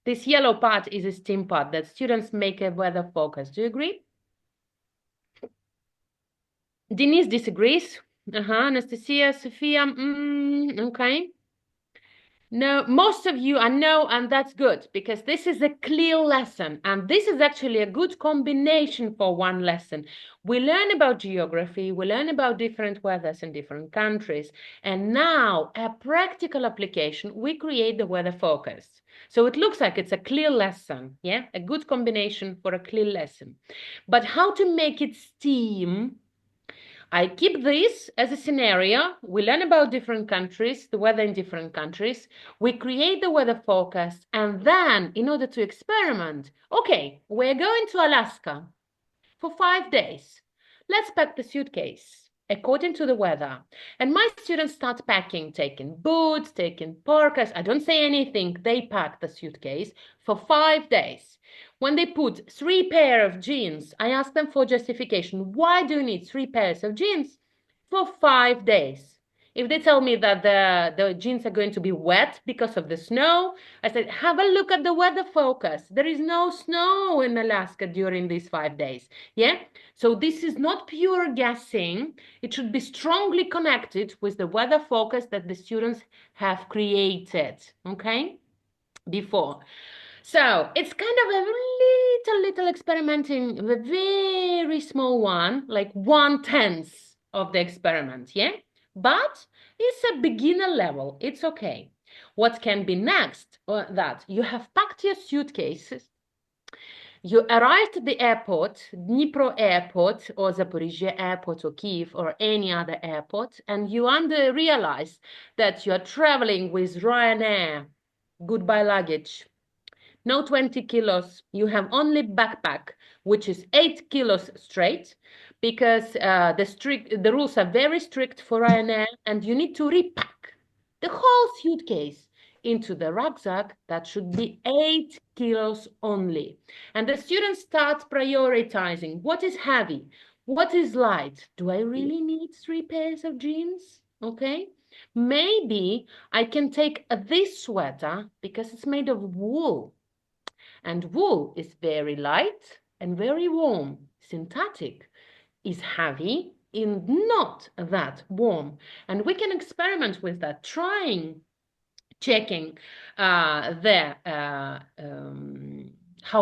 This yellow part is a STEAM part, that students make a weather forecast. Do you agree? Denise disagrees. Anastasia, Sophia, okay. No, most of you are no, and that's good, because this is a clear lesson, and this is actually a good combination for one lesson. We learn about geography, we learn about different weathers in different countries, and now a practical application, we create the weather forecast. So it looks like it's a clear lesson, yeah, a good combination for a clear lesson. But how to make it STEAM? I keep this as a scenario. We learn about different countries, the weather in different countries. We create the weather forecast, and then in order to experiment, okay, we're going to Alaska for 5 days. Let's pack the suitcase according to the weather. And my students start packing, taking boots, taking parkas. I don't say anything. They pack the suitcase for 5 days. When they put 3 pairs of jeans, I ask them for justification. Why do you need 3 pairs of jeans for 5 days? If they tell me that the jeans are going to be wet because of the snow, I said, have a look at the weather focus. There is no snow in Alaska during these 5 days. Yeah? So this is not pure guessing. It should be strongly connected with the weather focus that the students have created, okay, before. So it's kind of a little experimenting, a very small one, like 1/10 of the experiment, yeah? But it's a beginner level, it's okay. What can be next? That you have packed your suitcases, you arrived at the airport, Dnipro airport, or Zaporizhia airport, or Kiev, or any other airport, and you realize that you are traveling with Ryanair, goodbye luggage. No 20 kilos, you have only backpack, which is 8 kilos straight, because the rules are very strict for Ryanair, and you need to repack the whole suitcase into the rucksack that should be 8 kilos only. And the students start prioritizing what is heavy, what is light. Do I really need 3 pairs of jeans? Okay. Maybe I can take this sweater because it's made of wool. And wool is very light and very warm. Synthetic is heavy and not that warm. And we can experiment with that, checking how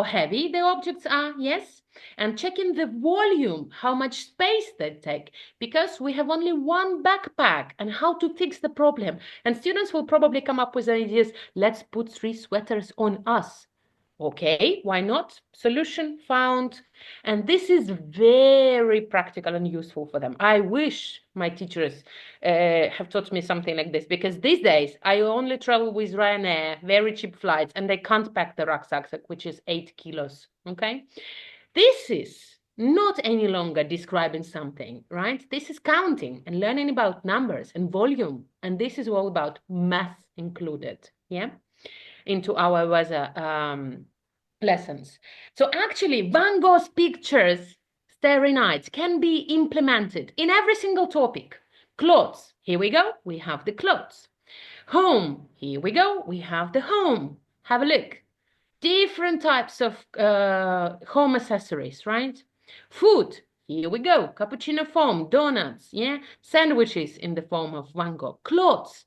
heavy the objects are, yes, and checking the volume, how much space they take, because we have only one backpack, and how to fix the problem. And students will probably come up with ideas, let's put 3 sweaters on us. Okay, why not? Solution found. And this is very practical and useful for them. I wish my teachers have taught me something like this, because these days I only travel with Ryanair, very cheap flights, and they can't pack the rucksack, which is 8 kilos, okay? This is not any longer describing something, right? This is counting and learning about numbers and volume. And this is all about math included, yeah? Into our weather lessons. So actually, Van Gogh's pictures, Starry Night, can be implemented in every single topic. Clothes, here we go, we have the clothes. Home, here we go, we have the home. Have a look. Different types of home accessories, right? Food, here we go, cappuccino foam, donuts, yeah? Sandwiches in the form of Van Gogh. Clothes.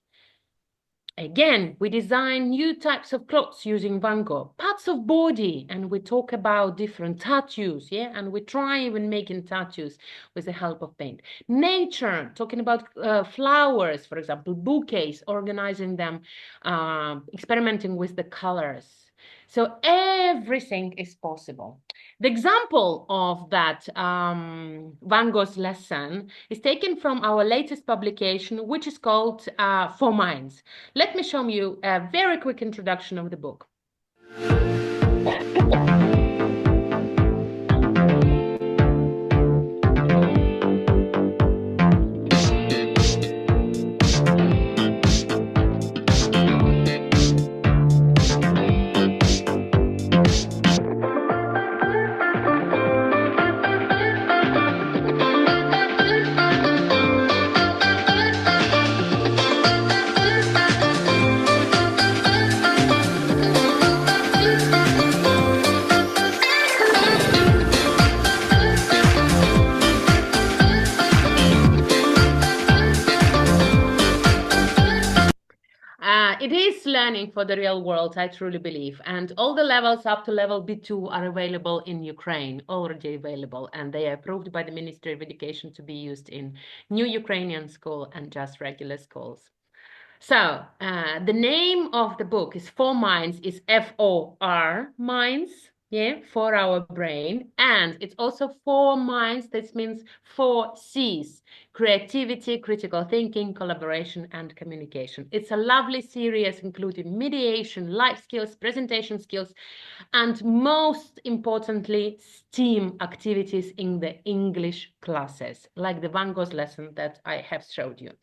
Again, we design new types of clothes using Van Gogh. Parts of body, and we talk about different tattoos, yeah? And we try even making tattoos with the help of paint. Nature, talking about flowers, for example, bouquets, organizing them, experimenting with the colors. So everything is possible. The example of that Van Gogh's lesson is taken from our latest publication, which is called 4 Minds. Let me show you a very quick introduction of the book. It is learning for the real world, I truly believe. And all the levels up to level B2 are available in Ukraine, already available. And they are approved by the Ministry of Education to be used in new Ukrainian school and just regular schools. So the name of the book is 4 Minds, is F-O-R, minds, yeah, for our brain. And it's also 4 minds, that means 4 C's: creativity, critical thinking, collaboration, and communication. It's a lovely series including mediation, life skills, presentation skills, and most importantly, STEAM activities in the English classes, like the Van Gogh's lesson that I have showed you.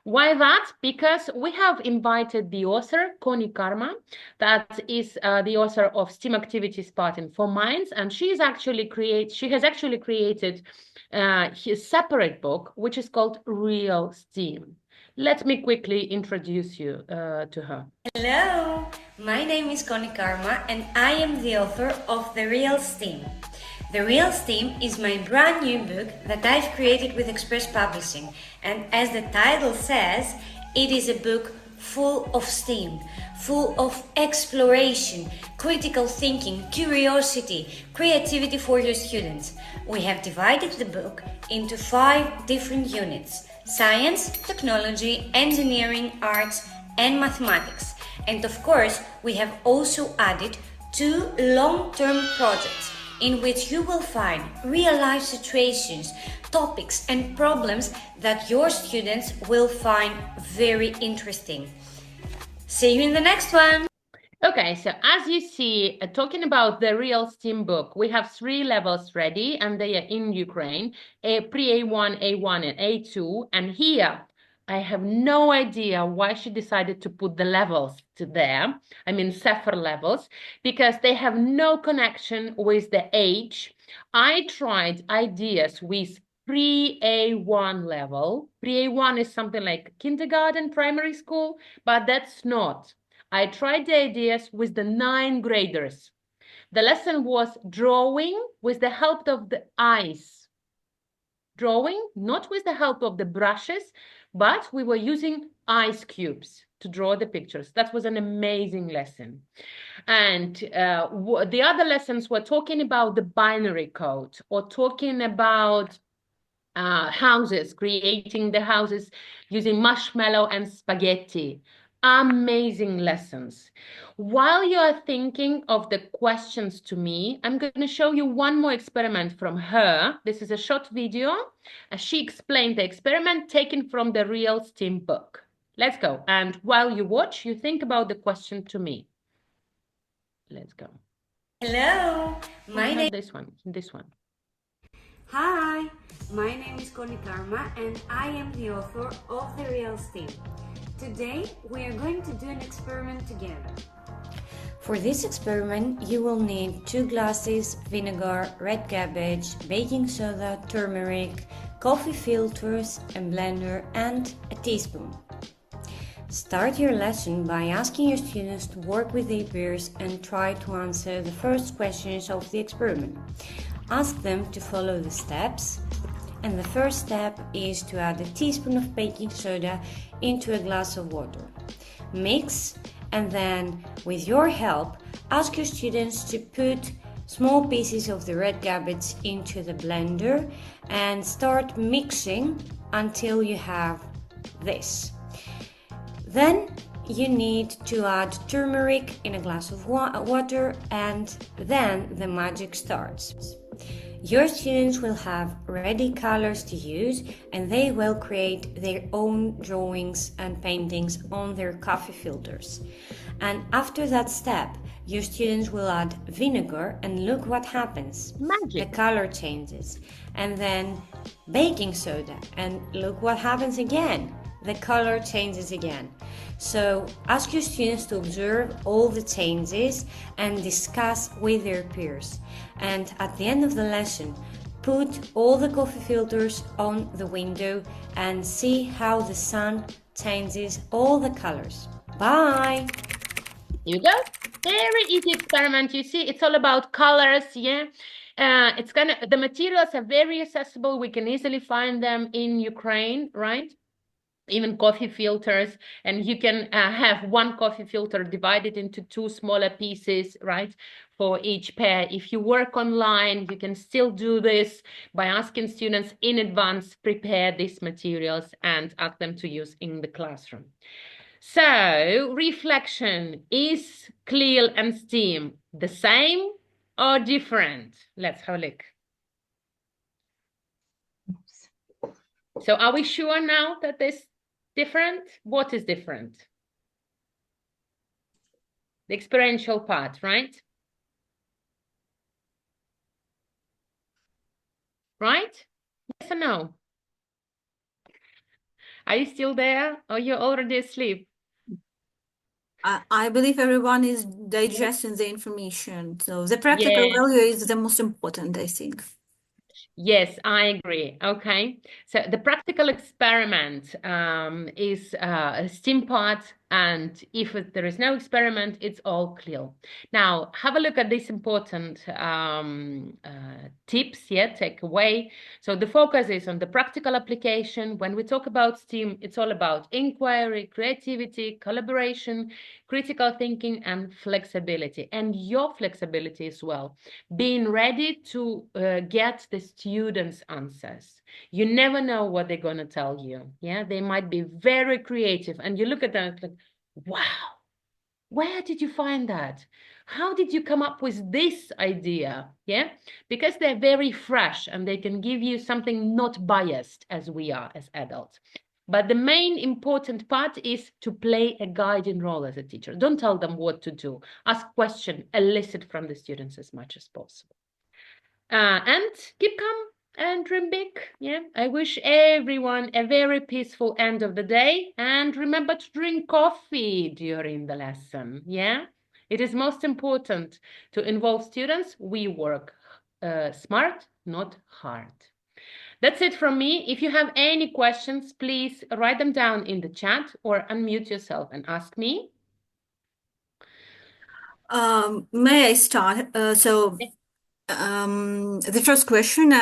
Why that? Because we have invited the author, Connie Karma, that is the author of STEAM activities part in 4 Minds, and she has actually created his separate book, which is called Real STEAM. Let me quickly introduce you to her. Hello, my name is Connie Karma and I am the author of The Real STEAM. The Real STEAM is my brand new book that I've created with Express Publishing, and as the title says, it is a book full of STEAM, full of exploration, critical thinking, curiosity, creativity for your students. We have divided the book into 5 different units: science, technology, engineering, arts, and mathematics. And of course, we have also added 2 long-term projects in which you will find real-life situations, topics, and problems that your students will find very interesting. See you in the next one! Okay, so as you see, talking about the Real STEAM book, we have 3 levels ready, and they are in Ukraine, pre-A1, A1, and A2. And here, I have no idea why she decided to put the levels to there. I mean, Sefer levels, because they have no connection with the age. I tried ideas with pre-A1 level. Pre-A1 is something like kindergarten, primary school, but that's not. I tried the ideas with the 9th graders. The lesson was drawing with the help of the eyes. Drawing, not with the help of the brushes, but we were using ice cubes to draw the pictures. That was an amazing lesson. And the other lessons were talking about the binary code, or talking about houses, creating the houses using marshmallow and spaghetti. Amazing lessons. While you are thinking of the questions to me, I'm going to show you one more experiment from her. This is a short video. She explained the experiment taken from the Real STEAM book. Let's go. And while you watch, you think about the question to me. Let's go. Hello, my name... This one. Hi, my name is Connie Karma and I am the author of The Real STEAM. Today, we are going to do an experiment together. For this experiment, you will need 2 glasses, vinegar, red cabbage, baking soda, turmeric, coffee filters, a blender, and a teaspoon. Start your lesson by asking your students to work with their peers and try to answer the first questions of the experiment. Ask them to follow the steps. And the first step is to add a teaspoon of baking soda into a glass of water. Mix, and then, with your help, ask your students to put small pieces of the red cabbage into the blender and start mixing until you have this. Then you need to add turmeric in a glass of water, and then the magic starts. Your students will have ready colors to use, and they will create their own drawings and paintings on their coffee filters. And after that step, your students will add vinegar, and look what happens. Magic. The color changes. And then baking soda, and look what happens again. The color changes again. So ask your students to observe all the changes and discuss with their peers. And at the end of the lesson, put all the coffee filters on the window and see how the sun changes all the colors. Bye! You go. Very easy experiment. You see, it's all about colors, yeah? The materials are very accessible. We can easily find them in Ukraine, right? Even coffee filters, and you can have 1 coffee filter divided into 2 smaller pieces, right, for each pair. If you work online, you can still do this by asking students in advance, prepare these materials and ask them to use in the classroom. So, reflection, is CLIL and STEAM the same or different? Let's have a look. So, are we sure now that this different? What is different? The experiential part, right? Right? Yes or no? Are you still there, or you're already asleep? I believe everyone is digesting the information. So the practical Yes. value is the most important, I think. Yes, I agree. Okay. So the practical experiment is a STEAM part, and if there is no experiment, it's all clear. Now, have a look at these important tips, take away. So the focus is on the practical application. When we talk about STEAM, it's all about inquiry, creativity, collaboration, critical thinking, and flexibility. And your flexibility as well. Being ready to get the students' answers. You never know what they're going to tell you. Yeah, they might be very creative, and you look at them like, wow, where did you find that? How did you come up with this idea? Yeah, because they're very fresh and they can give you something not biased as we are as adults. But the main important part is to play a guiding role as a teacher. Don't tell them what to do. Ask questions, elicit from the students as much as possible. And keep calm and dream big. Yeah, I wish everyone a very peaceful end of the day. And remember to drink coffee during the lesson. Yeah, it is most important to involve students. We work smart, not hard. That's it from me. If you have any questions, please write them down in the chat or unmute yourself and ask me. May I start? The first question,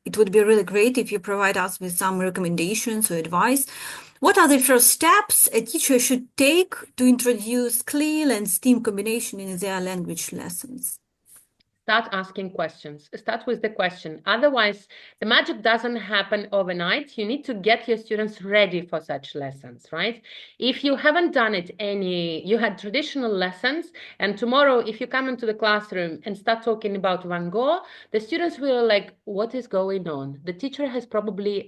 it would be really great if you provide us with some recommendations or advice. What are the first steps a teacher should take to introduce CLIL and STEAM combination in their language lessons? Start asking questions. Start with the question. Otherwise, the magic doesn't happen overnight. You need to get your students ready for such lessons, right? If you haven't done it you had traditional lessons, and tomorrow, if you come into the classroom and start talking about Van Gogh, the students will like, what is going on? The teacher has probably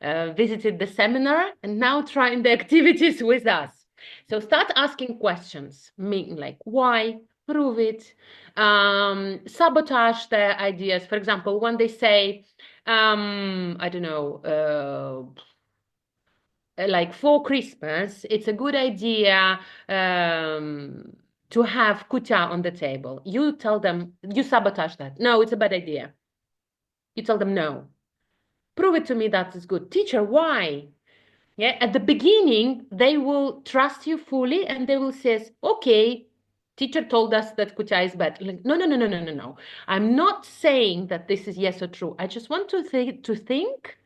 visited the seminar and now trying the activities with us. So start asking questions, meaning like, why? Prove it, sabotage their ideas. For example, when they say, I don't know, like for Christmas, it's a good idea to have kutia on the table. You tell them, you sabotage that. No, it's a bad idea. You tell them no. Prove it to me that is good. Teacher, why? Yeah, at the beginning, they will trust you fully and they will say, okay, teacher told us that kutia is bad. Like, no. I'm not saying that this is yes or true. I just want to think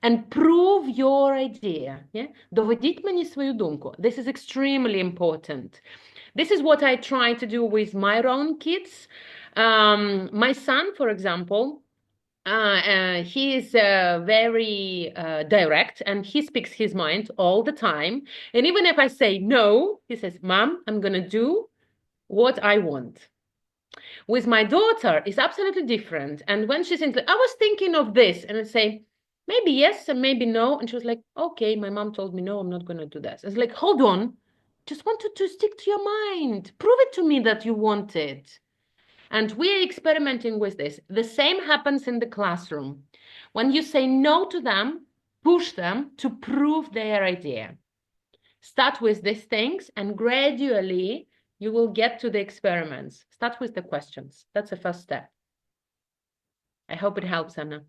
and prove your idea. Yeah? Доведіть мені свою думку. This is extremely important. This is what I try to do with my own kids. My son, for example, he is very direct and he speaks his mind all the time. And even if I say no, he says, Mom, I'm going to do what I want. With my daughter, it's absolutely different. And when she's in, I was thinking of this, and I say, maybe yes and maybe no. And she was like, okay, my mom told me no, I'm not going to do this. It's like, hold on, just wanted to stick to your mind. Prove it to me that you want it. And we're experimenting with this. The same happens in the classroom. When you say no to them, push them to prove their idea. Start with these things and gradually you will get to the experiments. Start with the questions. That's the first step. I hope it helps, Anna.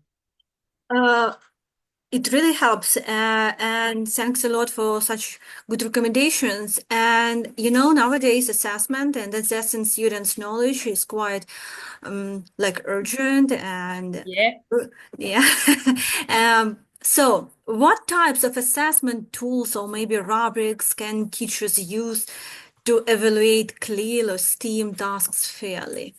It really helps, and thanks a lot for such good recommendations. And you know, nowadays assessment and assessing students' knowledge is quite like urgent and so what types of assessment tools or maybe rubrics can teachers use to evaluate CLIL or STEAM tasks fairly?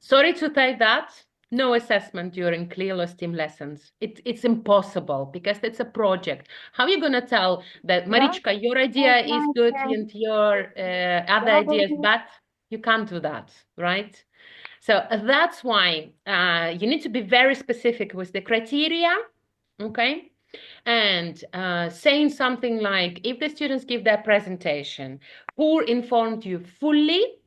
Sorry to say that. No assessment during CLIL or STEAM lessons. It's impossible because it's a project. How are you going to tell that, Marichka, your idea is good and your other idea is bad? You can't do that, right? So that's why you need to be very specific with the criteria, okay? And saying something like, if the students give their presentation, who informed you fully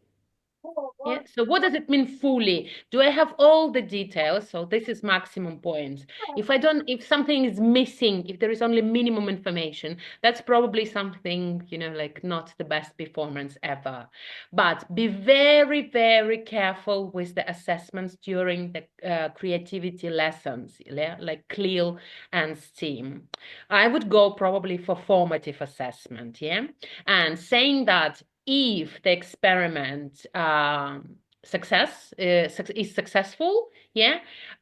Yeah. So what does it mean fully? Do I have all the details? So this is maximum points. If something is missing, if there is only minimum information, that's probably something, like not the best performance ever. But be very, very careful with the assessments during the creativity lessons, like CLIL and STEAM. I would go probably for formative assessment, and saying that if the experiment is successful,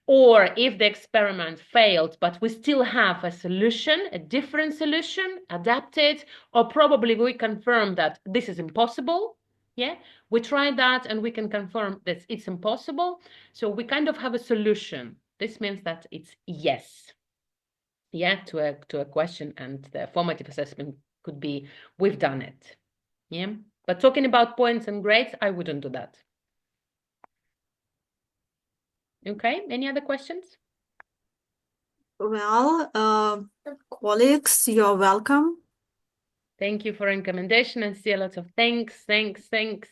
or if the experiment failed, but we still have a solution, a different solution, adapted, or probably we confirm that this is impossible, we tried that and we can confirm that it's impossible, so we kind of have a solution. This means that it's yes, to a question, and the formative assessment could be, we've done it. But talking about points and grades, I wouldn't do that. Okay, any other questions? Well, colleagues, you're welcome. Thank you for recommendation, and see a lot of thanks.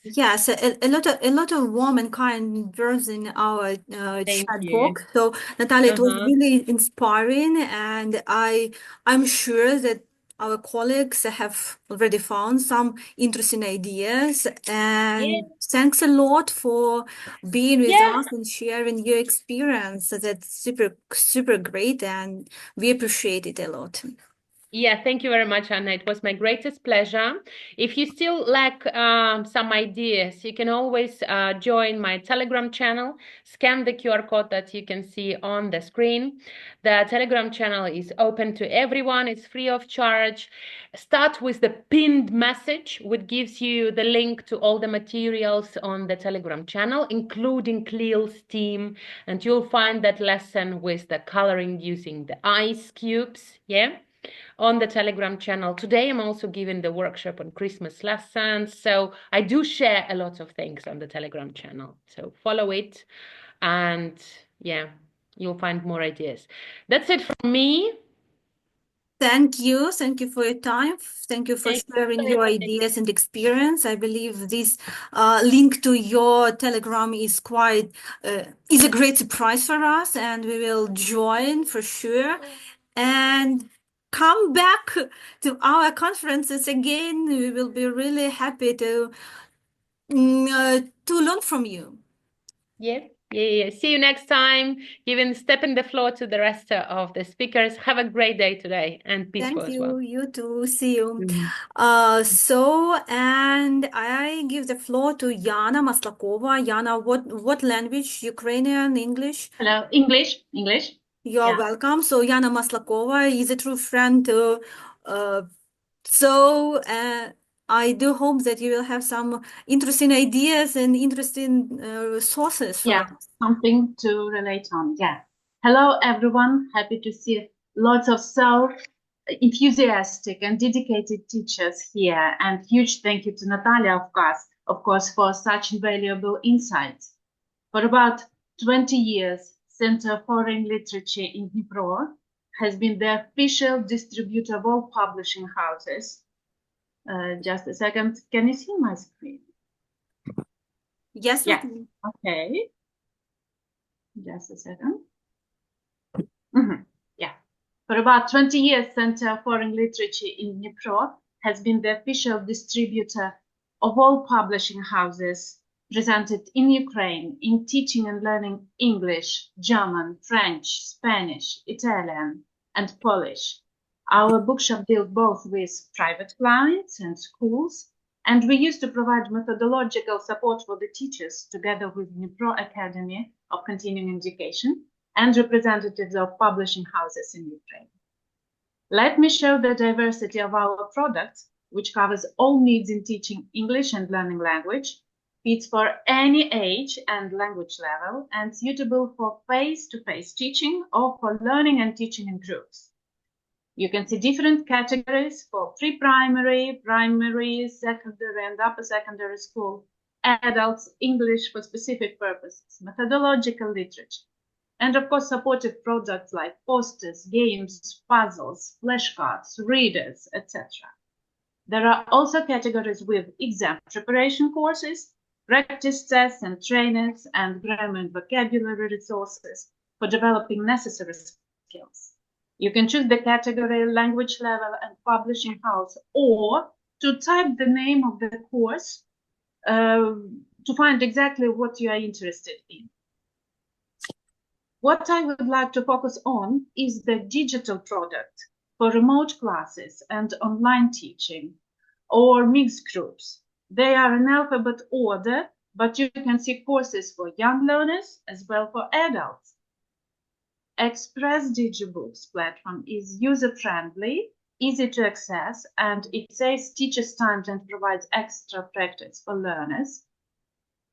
Yes, a lot of warm and kind words in our chat you. box. So, Natalia, it was really inspiring, and I'm sure that our colleagues have already found some interesting ideas. And thanks a lot for being with us and sharing your experience. That's super great, and we appreciate it a lot. Yeah, thank you very much, Anna. It was my greatest pleasure. If you still lack some ideas, you can always join my Telegram channel. Scan the QR code that you can see on the screen. The Telegram channel is open to everyone. It's free of charge. Start with the pinned message, which gives you the link to all the materials on the Telegram channel, including CLIL, STEAM, and you'll find that lesson with the coloring using the ice cubes, on the Telegram channel. Today I'm also giving the workshop on Christmas lessons, so I do share a lot of things on the Telegram channel, so follow it, and you'll find more ideas. That's it from me. Thank you for your time. Thank you for sharing your ideas and experience. I believe this link to your Telegram is is a great surprise for us, and we will join for sure. And come back to our conferences again. We will be really happy to learn from you. See you next time. Stepping the floor to the rest of the speakers. Have a great day today, and peaceful as well. Thank you. You too. See you. And I give the floor to Yana Maslakova. Yana, what language? Ukrainian, English? Hello, English. You're welcome. So Yana Maslakova is a true friend. I do hope that you will have some interesting ideas and interesting sources for us. Something to relate on. Hello, everyone. Happy to see lots of so enthusiastic and dedicated teachers here. And huge thank you to Natalia, of course, for such valuable insights. For about 20 years, Center for Foreign Literature in Dnipro has been the official distributor of all publishing houses. Just a second, can you see my screen? Yes, we can. Okay. Just a second. For about 20 years, Center for Foreign Literature in Dnipro has been the official distributor of all publishing houses presented in Ukraine in teaching and learning English, German, French, Spanish, Italian, and Polish. Our bookshop deals both with private clients and schools, and we used to provide methodological support for the teachers together with Dnipro Academy of Continuing Education and representatives of publishing houses in Ukraine. Let me show the diversity of our products, which covers all needs in teaching English and learning language, fits for any age and language level, and suitable for face-to-face teaching or for learning and teaching in groups. You can see different categories for pre-primary, primary, secondary, and upper secondary school, adults, English for specific purposes, methodological literature, and of course supportive products like posters, games, puzzles, flashcards, readers, etc. There are also categories with exam preparation courses, practice tests and trainers, and grammar and vocabulary resources for developing necessary skills. You can choose the category, language level, and publishing house, or to type the name of the course to find exactly what you are interested in. What I would like to focus on is the digital product for remote classes and online teaching or mixed groups. They are in alphabet order, but you can see courses for young learners as well for adults. Express DigiBooks platform is user-friendly, easy to access, and it saves teachers' time and provides extra practice for learners.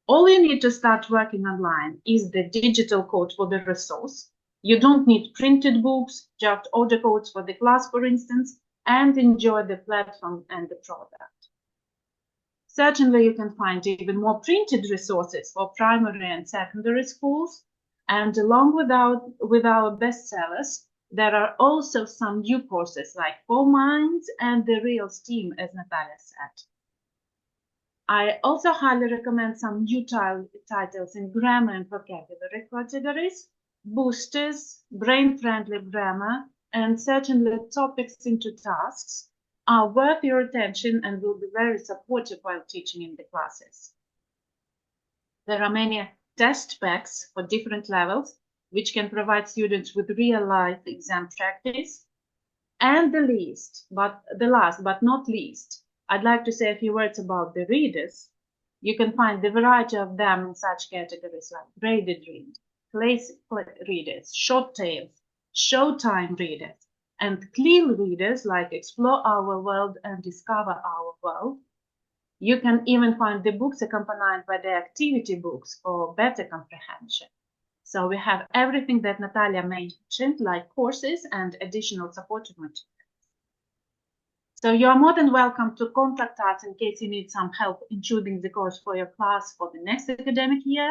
All you need to start working online is the digital code for the resource. You don't need printed books, just order codes for the class, for instance, and enjoy the platform and the product. Certainly, you can find even more printed resources for primary and secondary schools, and along with our bestsellers, there are also some new courses like For Minds and the Real STEAM, as Natalia said. I also highly recommend some new titles in grammar and vocabulary categories, boosters, brain-friendly grammar, and certainly topics into tasks are worth your attention and will be very supportive while teaching in the classes. There are many test packs for different levels, which can provide students with real-life exam practice. And the last but not least, I'd like to say a few words about the readers. You can find the variety of them in such categories like graded readers, classic readers, short tales, showtime readers, and clear readers like Explore Our World and Discover Our World. You can even find the books accompanied by the activity books for better comprehension. So we have everything that Natalia mentioned, like courses and additional supportive materials. So you are more than welcome to contact us in case you need some help in choosing the course for your class for the next academic year,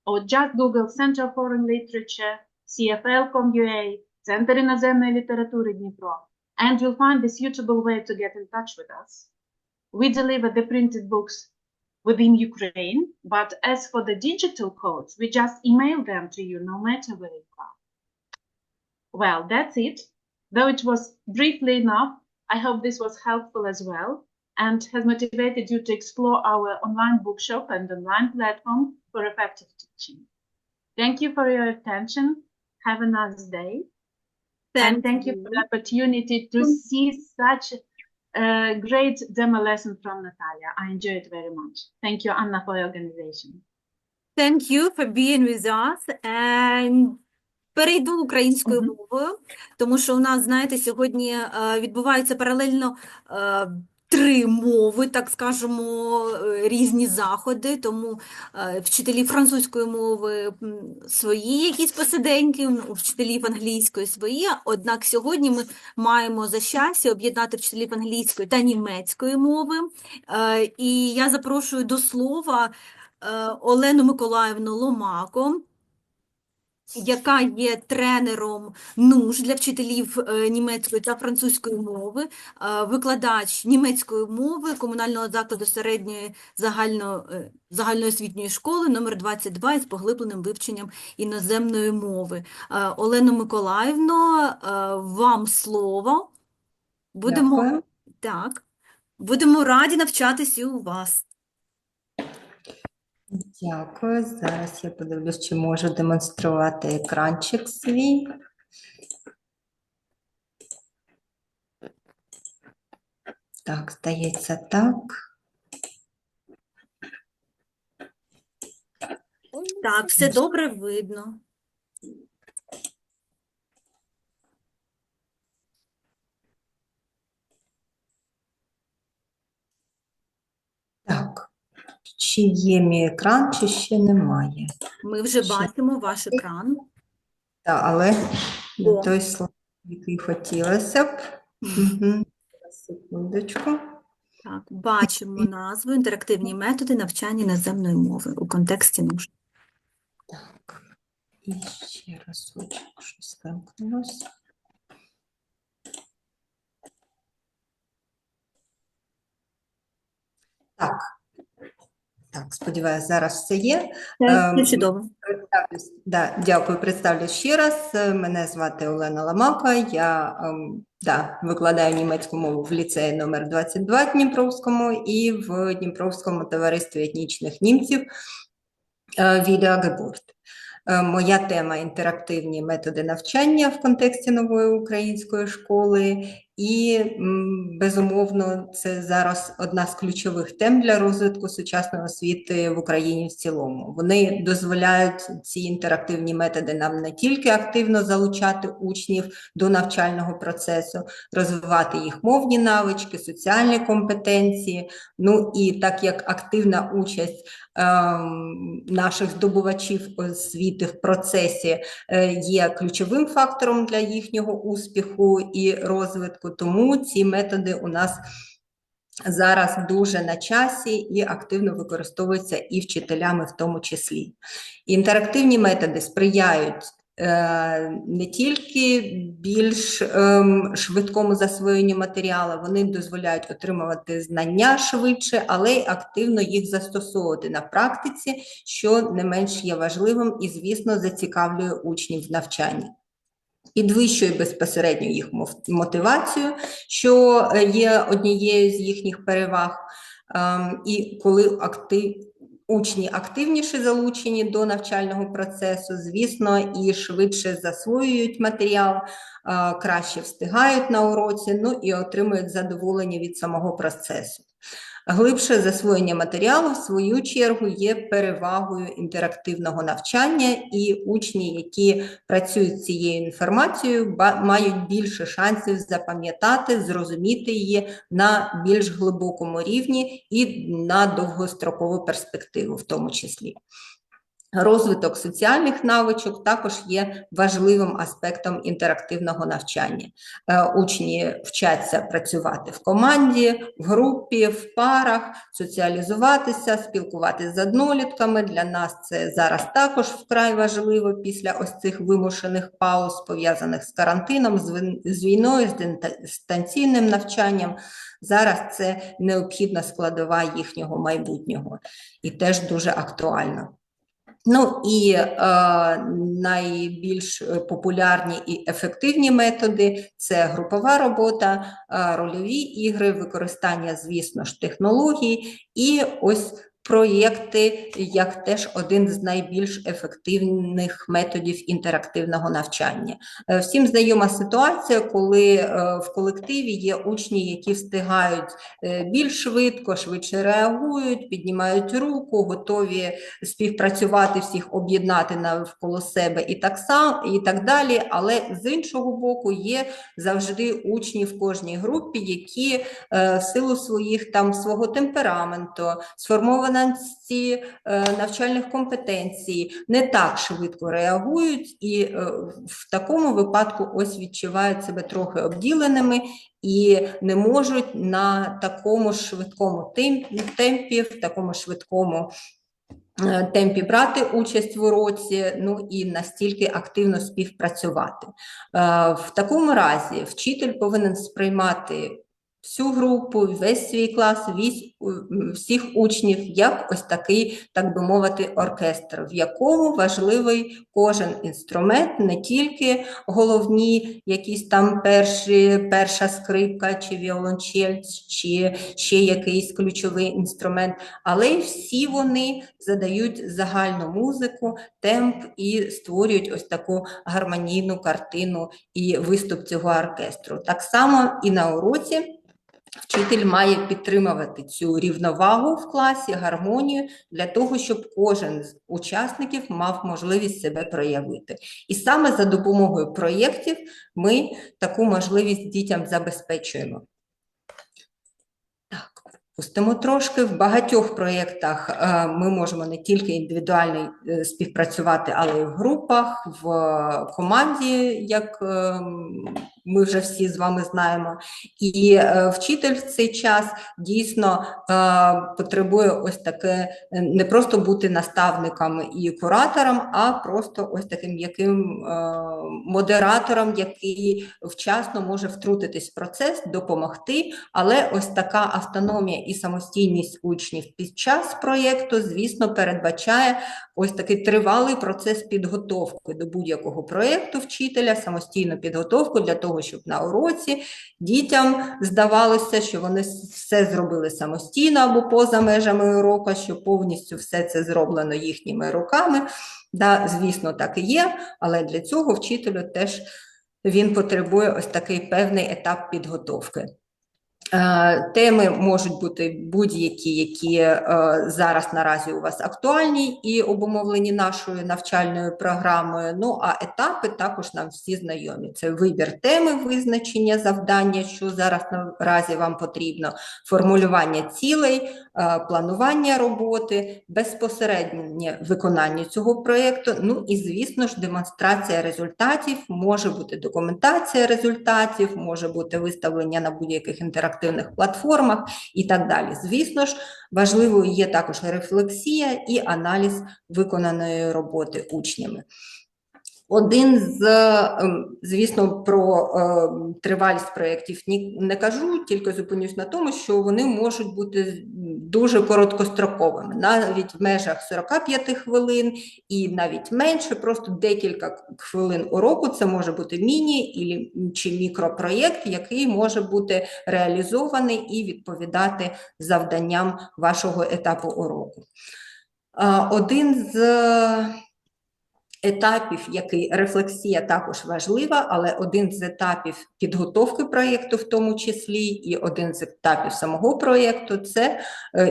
or just Google Center for Foreign Literature, CFL.com.ua, Центр іноземної літератури Дніпро, and you'll find the suitable way to get in touch with us. We deliver the printed books within Ukraine, but as for the digital codes, we just email them to you no matter where you are. Well, that's it. Though it was briefly enough, I hope this was helpful as well and has motivated you to explore our online bookshop and online platform for effective teaching. Thank you for your attention. Have a nice day. And thank you for the opportunity to see such a great demo lesson from Natalia. I enjoyed it very much. Thank you, Anna, for your organization. Thank you for being with us. And перейду українською мовою, тому що у нас, знаєте, сьогодні відбуваються паралельно 3 мови, так скажемо, різні заходи, тому вчителі французької мови свої якісь посиденьки, у вчителів англійської свої, однак сьогодні ми маємо за щастя об'єднати вчителів англійської та німецької мови, і я запрошую до слова Олену Миколаївну Ломаку, яка є тренером НУШ для вчителів німецької та французької мови, викладач німецької мови комунального закладу середньої загальноосвітньої школи номер 22 із поглибленим вивченням іноземної мови. Олено Миколаївно, вам слово. Будемо раді навчатися у вас. Дякую. Зараз я подивлюсь, чи можу демонструвати екранчик свій. Так, здається, так. Так, все добре видно. Так. Чи є мій екран, чи ще немає? Ми вже бачимо ваш екран. Так, але не той слайд, який хотілося б. Секундочку. Так, бачимо назву «Інтерактивні методи навчання іноземної мови» у контексті НУШ. Так, і ще разочок, щось вимкнулося. Так. Так, сподіваюся, зараз все є. Це чудово. Дякую, представлю ще раз. Мене звати Олена Ломака, я викладаю німецьку мову в ліцеї номер 22 Дніпровському і в Дніпровському товаристві етнічних німців Wiedergeburt. Моя тема – інтерактивні методи навчання в контексті Нової української школи. І, безумовно, це зараз одна з ключових тем для розвитку сучасної освіти в Україні в цілому. Вони дозволяють, ці інтерактивні методи, нам не тільки активно залучати учнів до навчального процесу, розвивати їх мовні навички, соціальні компетенції, ну і так як активна участь наших здобувачів освіти в процесі є ключовим фактором для їхнього успіху і розвитку, тому ці методи у нас зараз дуже на часі і активно використовуються і вчителями в тому числі. Інтерактивні методи сприяють не тільки більш швидкому засвоєнню матеріалу, вони дозволяють отримувати знання швидше, але й активно їх застосовувати на практиці, що не менш є важливим і, звісно, зацікавлює учнів в навчанні. Підвищує безпосередньо їх мотивацію, що є однією з їхніх переваг. І коли учні активніше залучені до навчального процесу, звісно, і швидше засвоюють матеріал, краще встигають на уроці, ну і отримують задоволення від самого процесу. Глибше засвоєння матеріалу, в свою чергу, є перевагою інтерактивного навчання, і учні, які працюють з цією інформацією, мають більше шансів запам'ятати, зрозуміти її на більш глибокому рівні і на довгострокову перспективу в тому числі. Розвиток соціальних навичок також є важливим аспектом інтерактивного навчання. Учні вчаться працювати в команді, в групі, в парах, соціалізуватися, спілкуватися з однолітками. Для нас це зараз також вкрай важливо після ось цих вимушених пауз, пов'язаних з карантином, з війною, з дистанційним навчанням. Зараз це необхідна складова їхнього майбутнього і теж дуже актуально. Ну і найбільш популярні і ефективні методи – це групова робота, рольові ігри, використання, звісно ж, технологій і ось проєкти як теж один з найбільш ефективних методів інтерактивного навчання. Всім знайома ситуація, коли в колективі є учні, які встигають більш швидко, швидше реагують, піднімають руку, готові співпрацювати, всіх об'єднати навколо себе і так далі, але з іншого боку є завжди учні в кожній групі, які в силу свого темпераменту, сформованості навчальних компетенцій не так швидко реагують і в такому випадку ось відчувають себе трохи обділеними і не можуть на такому швидкому темпі, в такому швидкому темпі брати участь в уроці, ну і настільки активно співпрацювати. В такому разі вчитель повинен сприймати всю групу, весь свій клас, всіх учнів, як ось такий, так би мовити, оркестр, в якому важливий кожен інструмент, не тільки головні якісь там перша скрипка, чи віолончель, чи ще якийсь ключовий інструмент, але й всі вони задають загальну музику, темп і створюють ось таку гармонійну картину і виступ цього оркестру. Так само і на уроці вчитель має підтримувати цю рівновагу в класі, гармонію, для того, щоб кожен з учасників мав можливість себе проявити. І саме за допомогою проєктів ми таку можливість дітям забезпечуємо. Пустимо трошки. В багатьох проєктах ми можемо не тільки індивідуально співпрацювати, але й в групах, в команді, як ми вже всі з вами знаємо. І вчитель в цей час дійсно потребує ось таке, не просто бути наставником і куратором, а просто ось таким яким модератором, який вчасно може втрутитись в процес, допомогти, але ось така автономія і і самостійність учнів під час проєкту, звісно, передбачає ось такий тривалий процес підготовки до будь-якого проєкту вчителя, самостійну підготовку для того, щоб на уроці дітям здавалося, що вони все зробили самостійно або поза межами уроку, що повністю все це зроблено їхніми руками. Да, звісно, так і є, але для цього вчителю теж він потребує ось такий певний етап підготовки. Теми можуть бути будь-які, які зараз наразі у вас актуальні і обумовлені нашою навчальною програмою. Ну, а етапи також нам всі знайомі. Це вибір теми, визначення завдання, що зараз наразі вам потрібно, формулювання цілей, планування роботи, безпосереднє виконання цього проєкту, ну і, звісно ж, демонстрація результатів, може бути документація результатів, може бути виставлення на будь-яких інтерактивних платформах і так далі. Звісно ж, важливою є також рефлексія і аналіз виконаної роботи учнями. Звісно, про тривалість проєктів не кажу, тільки зупинюсь на тому, що вони можуть бути дуже короткостроковими, навіть в межах 45 хвилин і навіть менше, просто декілька хвилин уроку, це може бути міні чи мікропроєкт, який може бути реалізований і відповідати завданням вашого етапу уроку. Один з етапів, який рефлексія також важлива, але один з етапів підготовки проєкту в тому числі і один з етапів самого проєкту – це,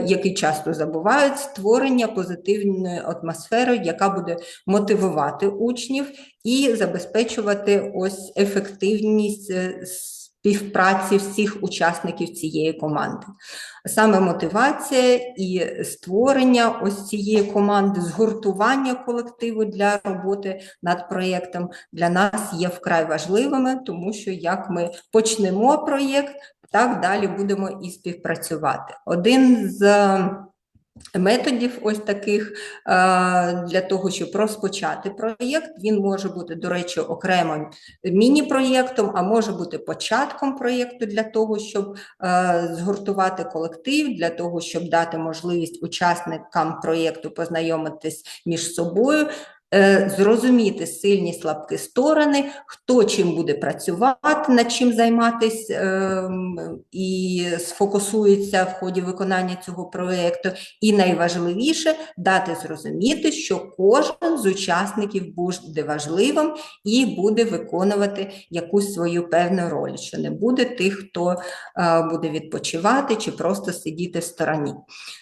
який часто забувають, створення позитивної атмосфери, яка буде мотивувати учнів і забезпечувати ось ефективність співпраці всіх учасників цієї команди. Саме мотивація і створення ось цієї команди, згуртування колективу для роботи над проєктом для нас є вкрай важливими, тому що як ми почнемо проєкт, так далі будемо і співпрацювати. Один з методів ось таких для того, щоб розпочати проєкт, він може бути, до речі, окремим міні-проєктом, а може бути початком проєкту для того, щоб згуртувати колектив, для того, щоб дати можливість учасникам проєкту познайомитись між собою, зрозуміти сильні, слабкі сторони, хто чим буде працювати, над чим займатися і сфокусується в ході виконання цього проєкту. І найважливіше – дати зрозуміти, що кожен з учасників буде важливим і буде виконувати якусь свою певну роль, що не буде тих, хто буде відпочивати чи просто сидіти в стороні.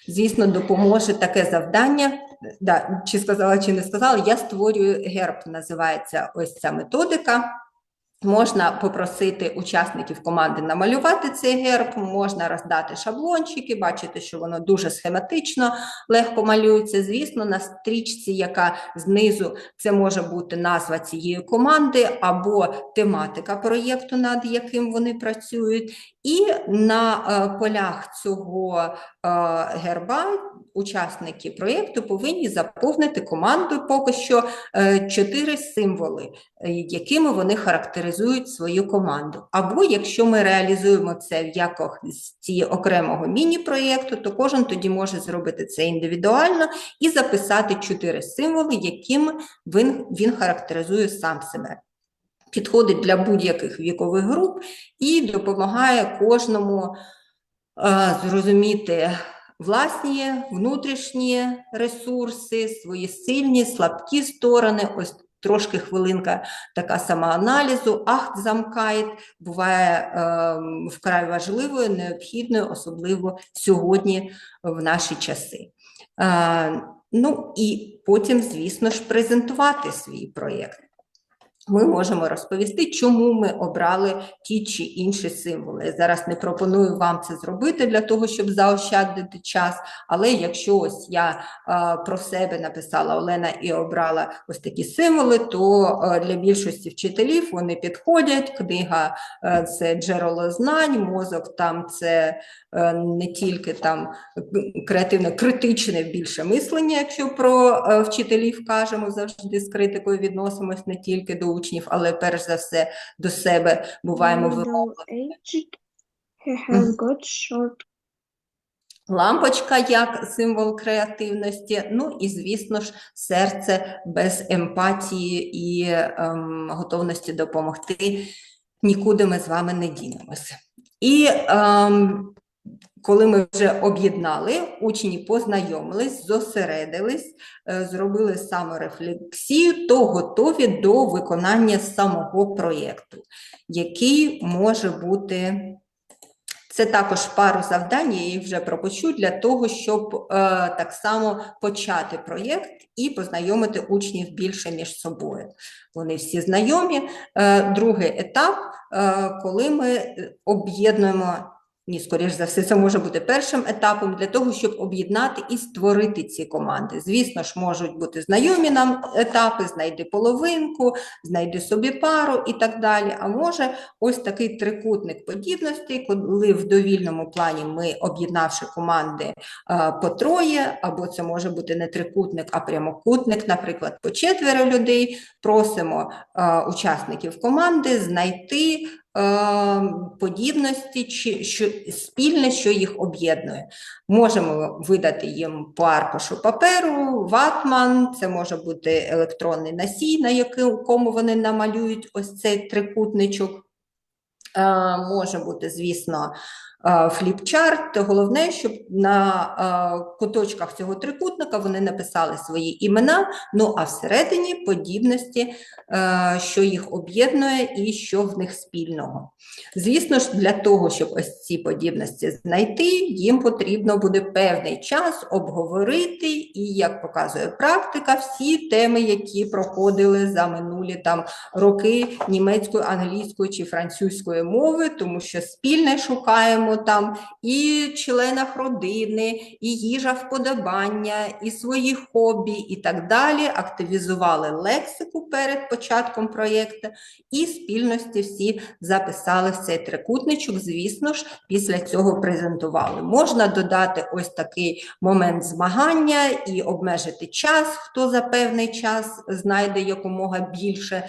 Звісно, допоможе таке завдання. Да, чи сказала, чи не сказала, я створюю герб, називається ось ця методика. Можна попросити учасників команди намалювати цей герб, можна роздати шаблончики, бачите, що воно дуже схематично, легко малюється. Звісно, на стрічці, яка знизу, це може бути назва цієї команди або тематика проєкту, над яким вони працюють. І на полях цього герба учасники проєкту повинні заповнити командою поки що 4 символи, якими вони характеризують свою команду. Або якщо ми реалізуємо це в якості окремого міні-проєкту, то кожен тоді може зробити це індивідуально і записати 4 символи, якими він характеризує сам себе. Підходить для будь-яких вікових груп і допомагає кожному зрозуміти власні внутрішні ресурси, свої сильні, слабкі сторони. Ось трошки хвилинка така самоаналізу, ахтзамкайт, буває вкрай важливою, необхідною, особливо сьогодні в наші часи. Ну і потім, звісно ж, презентувати свій проєкт. Ми можемо розповісти, чому ми обрали ті чи інші символи. Я зараз не пропоную вам це зробити для того, щоб заощадити час, але якщо ось я про себе написала Олена і обрала ось такі символи, то для більшості вчителів вони підходять. Книга – це джерело знань, мозок там – це не тільки там креативно-критичне більше мислення, якщо про вчителів кажемо, завжди з критикою відносимось не тільки до учнів, але перш за все до себе буваємо вимогливими. лампочка як символ креативності, ну і, звісно ж, серце без емпатії і готовності допомогти. Нікуди ми з вами не дінемося. І коли ми вже об'єднали, учні познайомились, зосередились, зробили саморефлексію, то готові до виконання самого проєкту, який може бути... Це також пару завдань, я їх вже пропущу, для того, щоб так само почати проєкт і познайомити учнів більше між собою. Вони всі знайомі. Другий етап, коли ми об'єднуємо, скоріш за все, це може бути першим етапом для того, щоб об'єднати і створити ці команди. Звісно ж, можуть бути знайомі нам етапи, знайди половинку, знайди собі пару і так далі. А може ось такий трикутник подібностей, коли в довільному плані ми, об'єднавши команди по троє, або це може бути не трикутник, а прямокутник, наприклад, по 4 людей, просимо учасників команди знайти подібності, спільне, що їх об'єднує. Можемо видати їм по аркушу паперу, ватман, це може бути електронний носій, на якому вони намалюють ось цей трикутничок. Може бути, звісно, фліпчарт. Головне, щоб на куточках цього трикутника вони написали свої імена, ну а всередині подібності, що їх об'єднує і що в них спільного. Звісно ж, для того, щоб ось ці подібності знайти, їм потрібно буде певний час обговорити і, як показує практика, всі теми, які проходили за минулі роки німецької, англійської чи французької мови, тому що спільне шукаємо там і членах родини, і їжа вподобання, і свої хобі, і так далі. Активізували лексику перед початком проєкту, і спільності всі записали в цей трикутничок, звісно ж, після цього презентували. Можна додати ось такий момент змагання і обмежити час, хто за певний час знайде якомога більше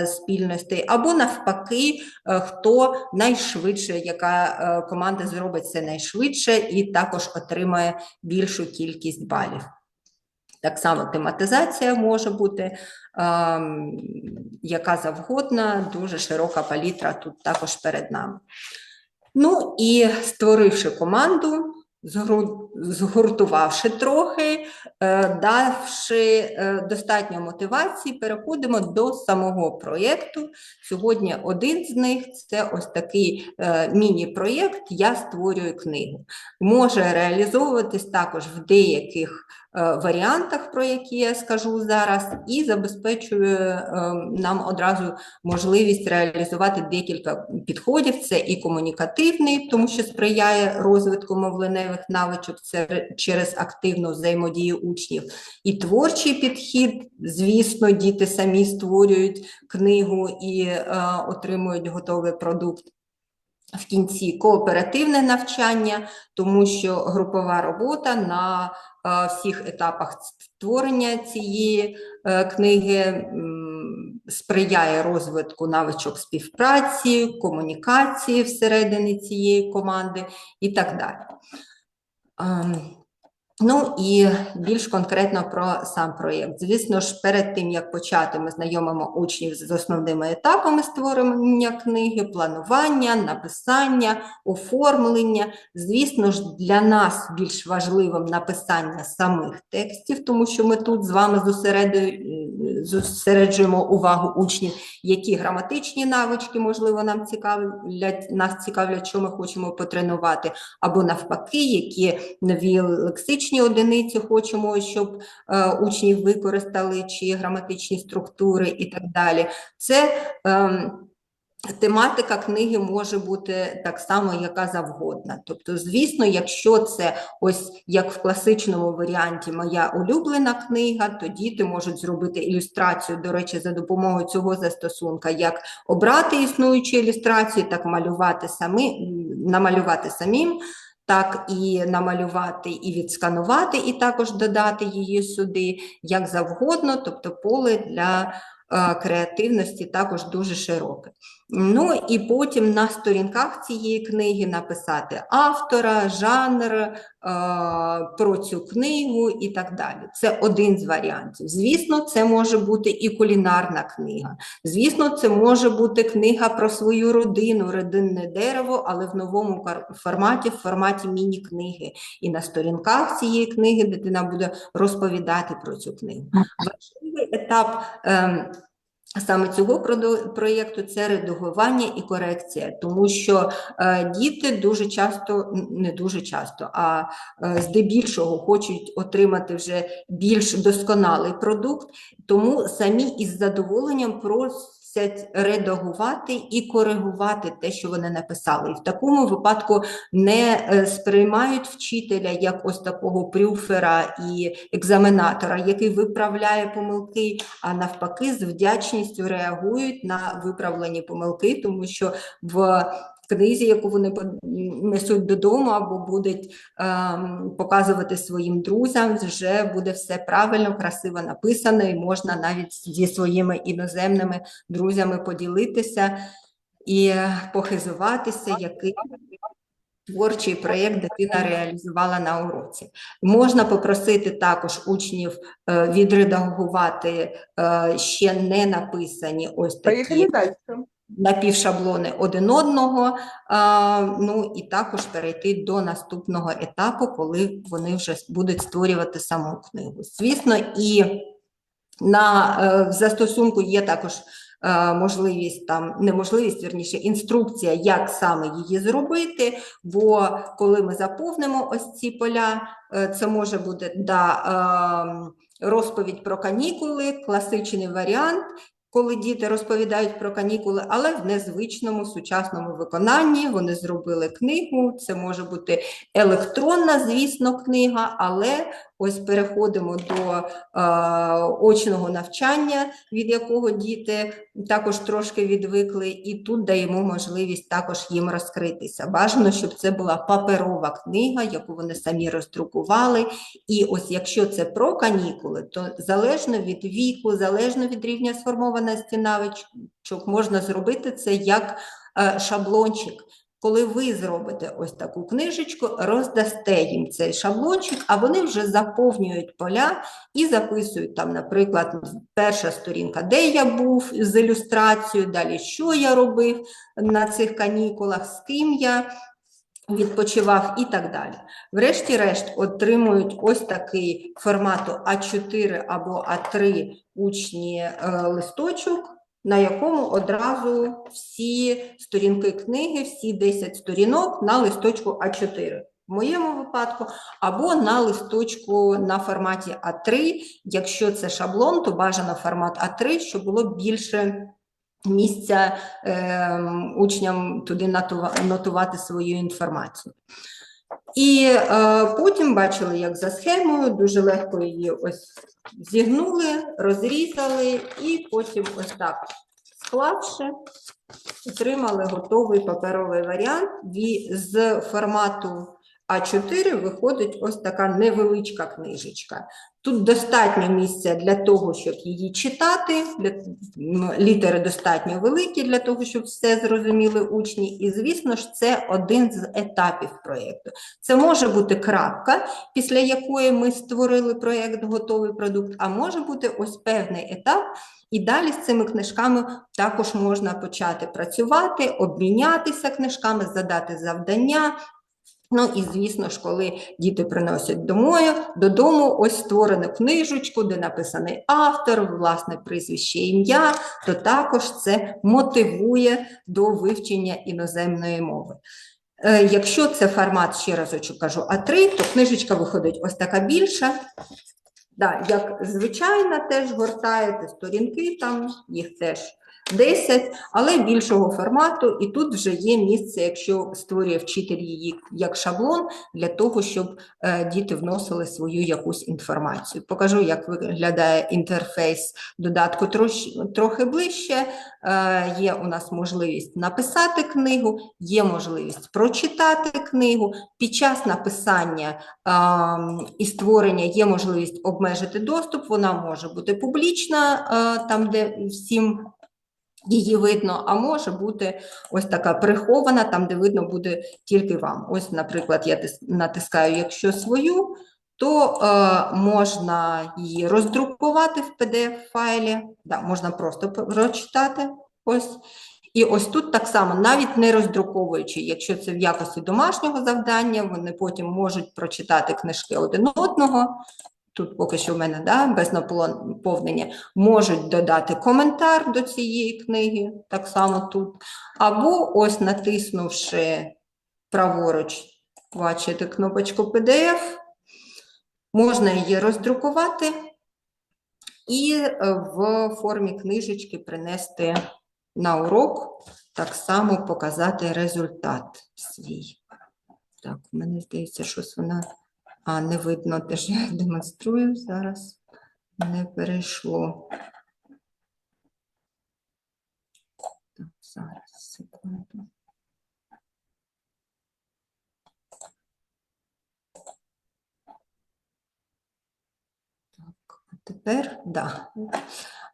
спільностей, або навпаки, хто найшвидше, яка команда зробить це найшвидше і також отримає більшу кількість балів. Так само тематизація може бути яка завгодна, дуже широка палітра тут також перед нами. Ну і створивши команду, згуртувавши трохи, давши достатньо мотивації, переходимо до самого проєкту. Сьогодні один з них – це ось такий міні-проєкт «Я створюю книгу». Може реалізовуватись також в деяких варіантах, про які я скажу зараз, і забезпечує нам одразу можливість реалізувати декілька підходів. Це і комунікативний, тому що сприяє розвитку мовленевих навичок через активну взаємодію учнів, і творчий підхід, звісно, діти самі створюють книгу і отримують готовий продукт. В кінці кооперативне навчання, тому що групова робота на всіх етапах створення цієї книги сприяє розвитку навичок співпраці, комунікації всередині цієї команди і так далі. Ну і більш конкретно про сам проєкт. Звісно ж, перед тим, як почати, ми знайомимо учнів з основними етапами створення книги, планування, написання, оформлення. Звісно ж, для нас більш важливим написання самих текстів, тому що ми тут з вами зосереджуємо увагу учнів, які граматичні навички, можливо, нас цікавлять, що ми хочемо потренувати, або навпаки, які нові лексичні одиниці хочемо, щоб учні використали, чи граматичні структури і так далі. Це тематика книги може бути так само, яка завгодна. Тобто, звісно, якщо це ось як в класичному варіанті моя улюблена книга, то діти можуть зробити ілюстрацію, до речі, за допомогою цього застосунка, як обрати існуючу ілюстрацію, так намалювати самим, так і намалювати, і відсканувати, і також додати її сюди, як завгодно, тобто поле для креативності також дуже широке. Ну і потім на сторінках цієї книги написати автора, жанр, про цю книгу і так далі. Це один з варіантів. Звісно, це може бути і кулінарна книга. Звісно, це може бути книга про свою родину, родинне дерево, але в новому форматі, в форматі міні-книги. І на сторінках цієї книги дитина буде розповідати про цю книгу. Важливий етап саме цього проєкту – це редагування і корекція, тому що діти дуже часто, не дуже часто, а здебільшого хочуть отримати вже більш досконалий продукт, тому самі із задоволенням просять редагувати і коригувати те, що вони написали. І в такому випадку не сприймають вчителя як ось такого прюфера і екзаменатора, який виправляє помилки, а навпаки з вдячністю реагують на виправлені помилки, тому що в книзі, яку вони несуть додому або будуть показувати своїм друзям, вже буде все правильно, красиво написано, і можна навіть зі своїми іноземними друзями поділитися і похизуватися, який творчий проєкт дитина реалізувала на уроці. Можна попросити також учнів відредагувати ще не написані ось такі напівшаблони один одного, ну і також перейти до наступного етапу, коли вони вже будуть створювати саму книгу. Звісно, і в застосунку є також можливість, вірніше, інструкція, як саме її зробити, бо коли ми заповнимо ось ці поля, це може бути розповідь про канікули, класичний варіант, коли діти розповідають про канікули, але в незвичному сучасному виконанні. Вони зробили книгу, це може бути електронна, звісно, книга, але ось переходимо до очного навчання, від якого діти також трошки відвикли, і тут даємо можливість також їм розкритися. Бажано, щоб це була паперова книга, яку вони самі роздрукували, і ось якщо це про канікули, то залежно від віку, залежно від рівня сформованості навичок, можна зробити це як шаблончик. Коли ви зробите ось таку книжечку, роздасте їм цей шаблончик, а вони вже заповнюють поля і записують там, наприклад, перша сторінка, де я був з ілюстрацією, далі що я робив на цих канікулах, з ким я відпочивав і так далі. Врешті-решт отримують ось такий формату А4 або А3 учні листочок, на якому одразу всі сторінки книги, всі 10 сторінок на листочку А4. В моєму випадку, або на листочку на форматі А3. Якщо це шаблон, то бажано формат А3, щоб було більше місця учням туди нотувати свою інформацію. І потім бачили, як за схемою, дуже легко її ось зігнули, розрізали і потім ось так склавши, отримали готовий паперовий варіант. З формату А4 виходить ось така невеличка книжечка. Тут достатньо місця для того, щоб її читати, літери достатньо великі для того, щоб все зрозуміли учні. І, звісно ж, це один з етапів проєкту. Це може бути крапка, після якої ми створили проєкт, готовий продукт, а може бути ось певний етап, і далі з цими книжками також можна почати працювати, обмінятися книжками, задати завдання. Ну і, звісно ж, коли діти приносять додому ось створену книжечку, де написаний автор, власне прізвище, ім'я, то також це мотивує до вивчення іноземної мови. Якщо це формат, ще разочок кажу, А3, то книжечка виходить ось така більша. Да, як звичайно, теж гортаєте сторінки, там їх теж 10, але більшого формату, і тут вже є місце, якщо створює вчитель її як шаблон, для того, щоб діти вносили свою якусь інформацію. Покажу, як виглядає інтерфейс додатку трохи ближче. Є у нас можливість написати книгу, є можливість прочитати книгу. Під час написання і створення є можливість обмежити доступ, вона може бути публічна, там, де всім її видно, а може бути ось така прихована, там, де видно буде тільки вам. Ось, наприклад, я натискаю «Якщо свою», то можна її роздрукувати в PDF-файлі, можна просто прочитати, ось. І ось тут так само, навіть не роздруковуючи, якщо це в якості домашнього завдання, вони потім можуть прочитати книжки один одного, тут поки що в мене без наповнення, можуть додати коментар до цієї книги, так само тут, або ось натиснувши праворуч, бачите кнопочку PDF, можна її роздрукувати і в формі книжечки принести на урок, так само показати результат свій. Так, у мене здається, щось вона, не видно, теж я демонструю, зараз не перейшло. Так, зараз, секунду. Тепер,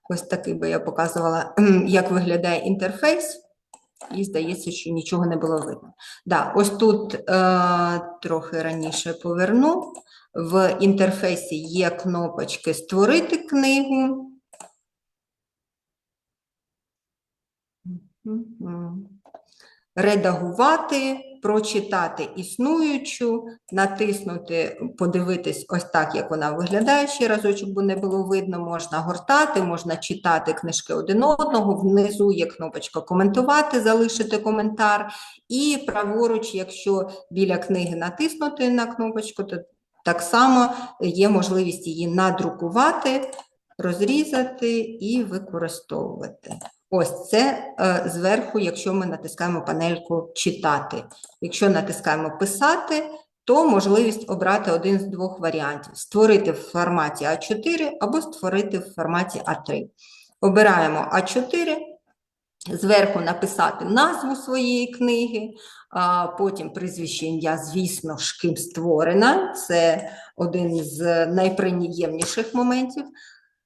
ось такий би я показувала, як виглядає інтерфейс, і здається, що нічого не було видно. Ось тут трохи раніше поверну. В інтерфейсі є кнопочки «Створити книгу», «Редагувати», «Прочитати існуючу», натиснути, подивитись ось так, як вона виглядає, ще разочок, бо не було видно, можна гортати, можна читати книжки один одного, внизу є кнопочка «Коментувати», залишити коментар, і праворуч, якщо біля книги натиснути на кнопочку, то так само є можливість її надрукувати, розрізати і використовувати. Ось це зверху, якщо ми натискаємо панельку «Читати». Якщо натискаємо «Писати», то можливість обрати один з двох варіантів. Створити в форматі А4 або створити в форматі А3. Обираємо А4, зверху написати назву своєї книги, потім прізвище, ім'я, звісно ж, ким створена. Це один з найприємніших моментів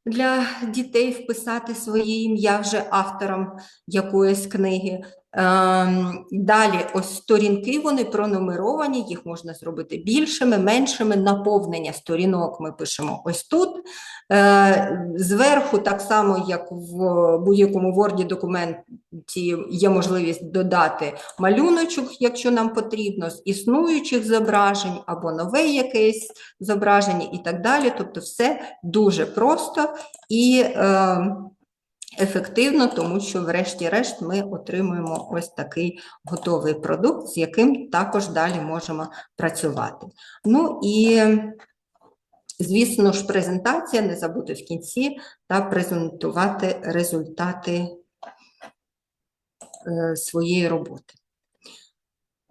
для дітей вписати своє ім'я вже автором якоїсь книги. Далі ось сторінки, вони пронумеровані, їх можна зробити більшими, меншими, наповнення сторінок ми пишемо ось тут. Зверху, так само, як в будь-якому Word-документі, є можливість додати малюночок, якщо нам потрібно, з існуючих зображень, або нове якесь зображення і так далі. Тобто все дуже просто і ефективно, тому що врешті-решт ми отримуємо ось такий готовий продукт, з яким також далі можемо працювати. Ну і, звісно ж, презентація, не забути в кінці та презентувати результати своєї роботи.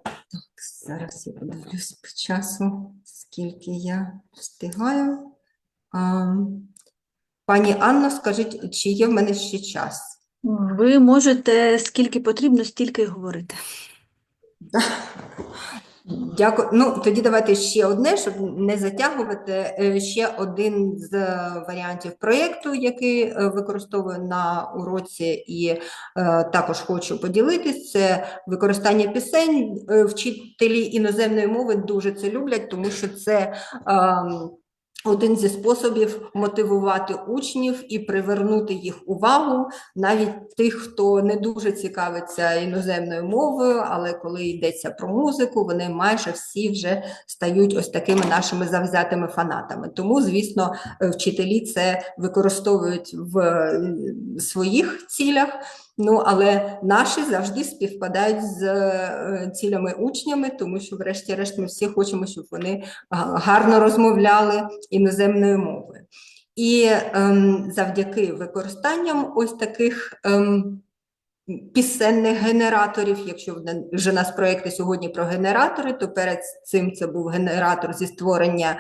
Так, зараз я подивлюсь по часу, скільки я встигаю. Пані Анно, скажіть, чи є в мене ще час? Ви можете, скільки потрібно, стільки й говорити. Дякую. Ну, тоді давайте ще одне, щоб не затягувати. Ще один з варіантів проєкту, який використовую на уроці і також хочу поділитись, це використання пісень. Вчителі іноземної мови дуже це люблять, тому що це один зі способів мотивувати учнів і привернути їх увагу, навіть тих, хто не дуже цікавиться іноземною мовою, але коли йдеться про музику, вони майже всі вже стають ось такими нашими завзятими фанатами. Тому, звісно, вчителі це використовують в своїх цілях, але наші завжди співпадають з цілями учнями, тому що, врешті-решт, ми всі хочемо, щоб вони гарно розмовляли іноземною мовою. І завдяки використанням ось таких пісенних генераторів, якщо вже у нас проєкти сьогодні про генератори, то перед цим це був генератор зі створення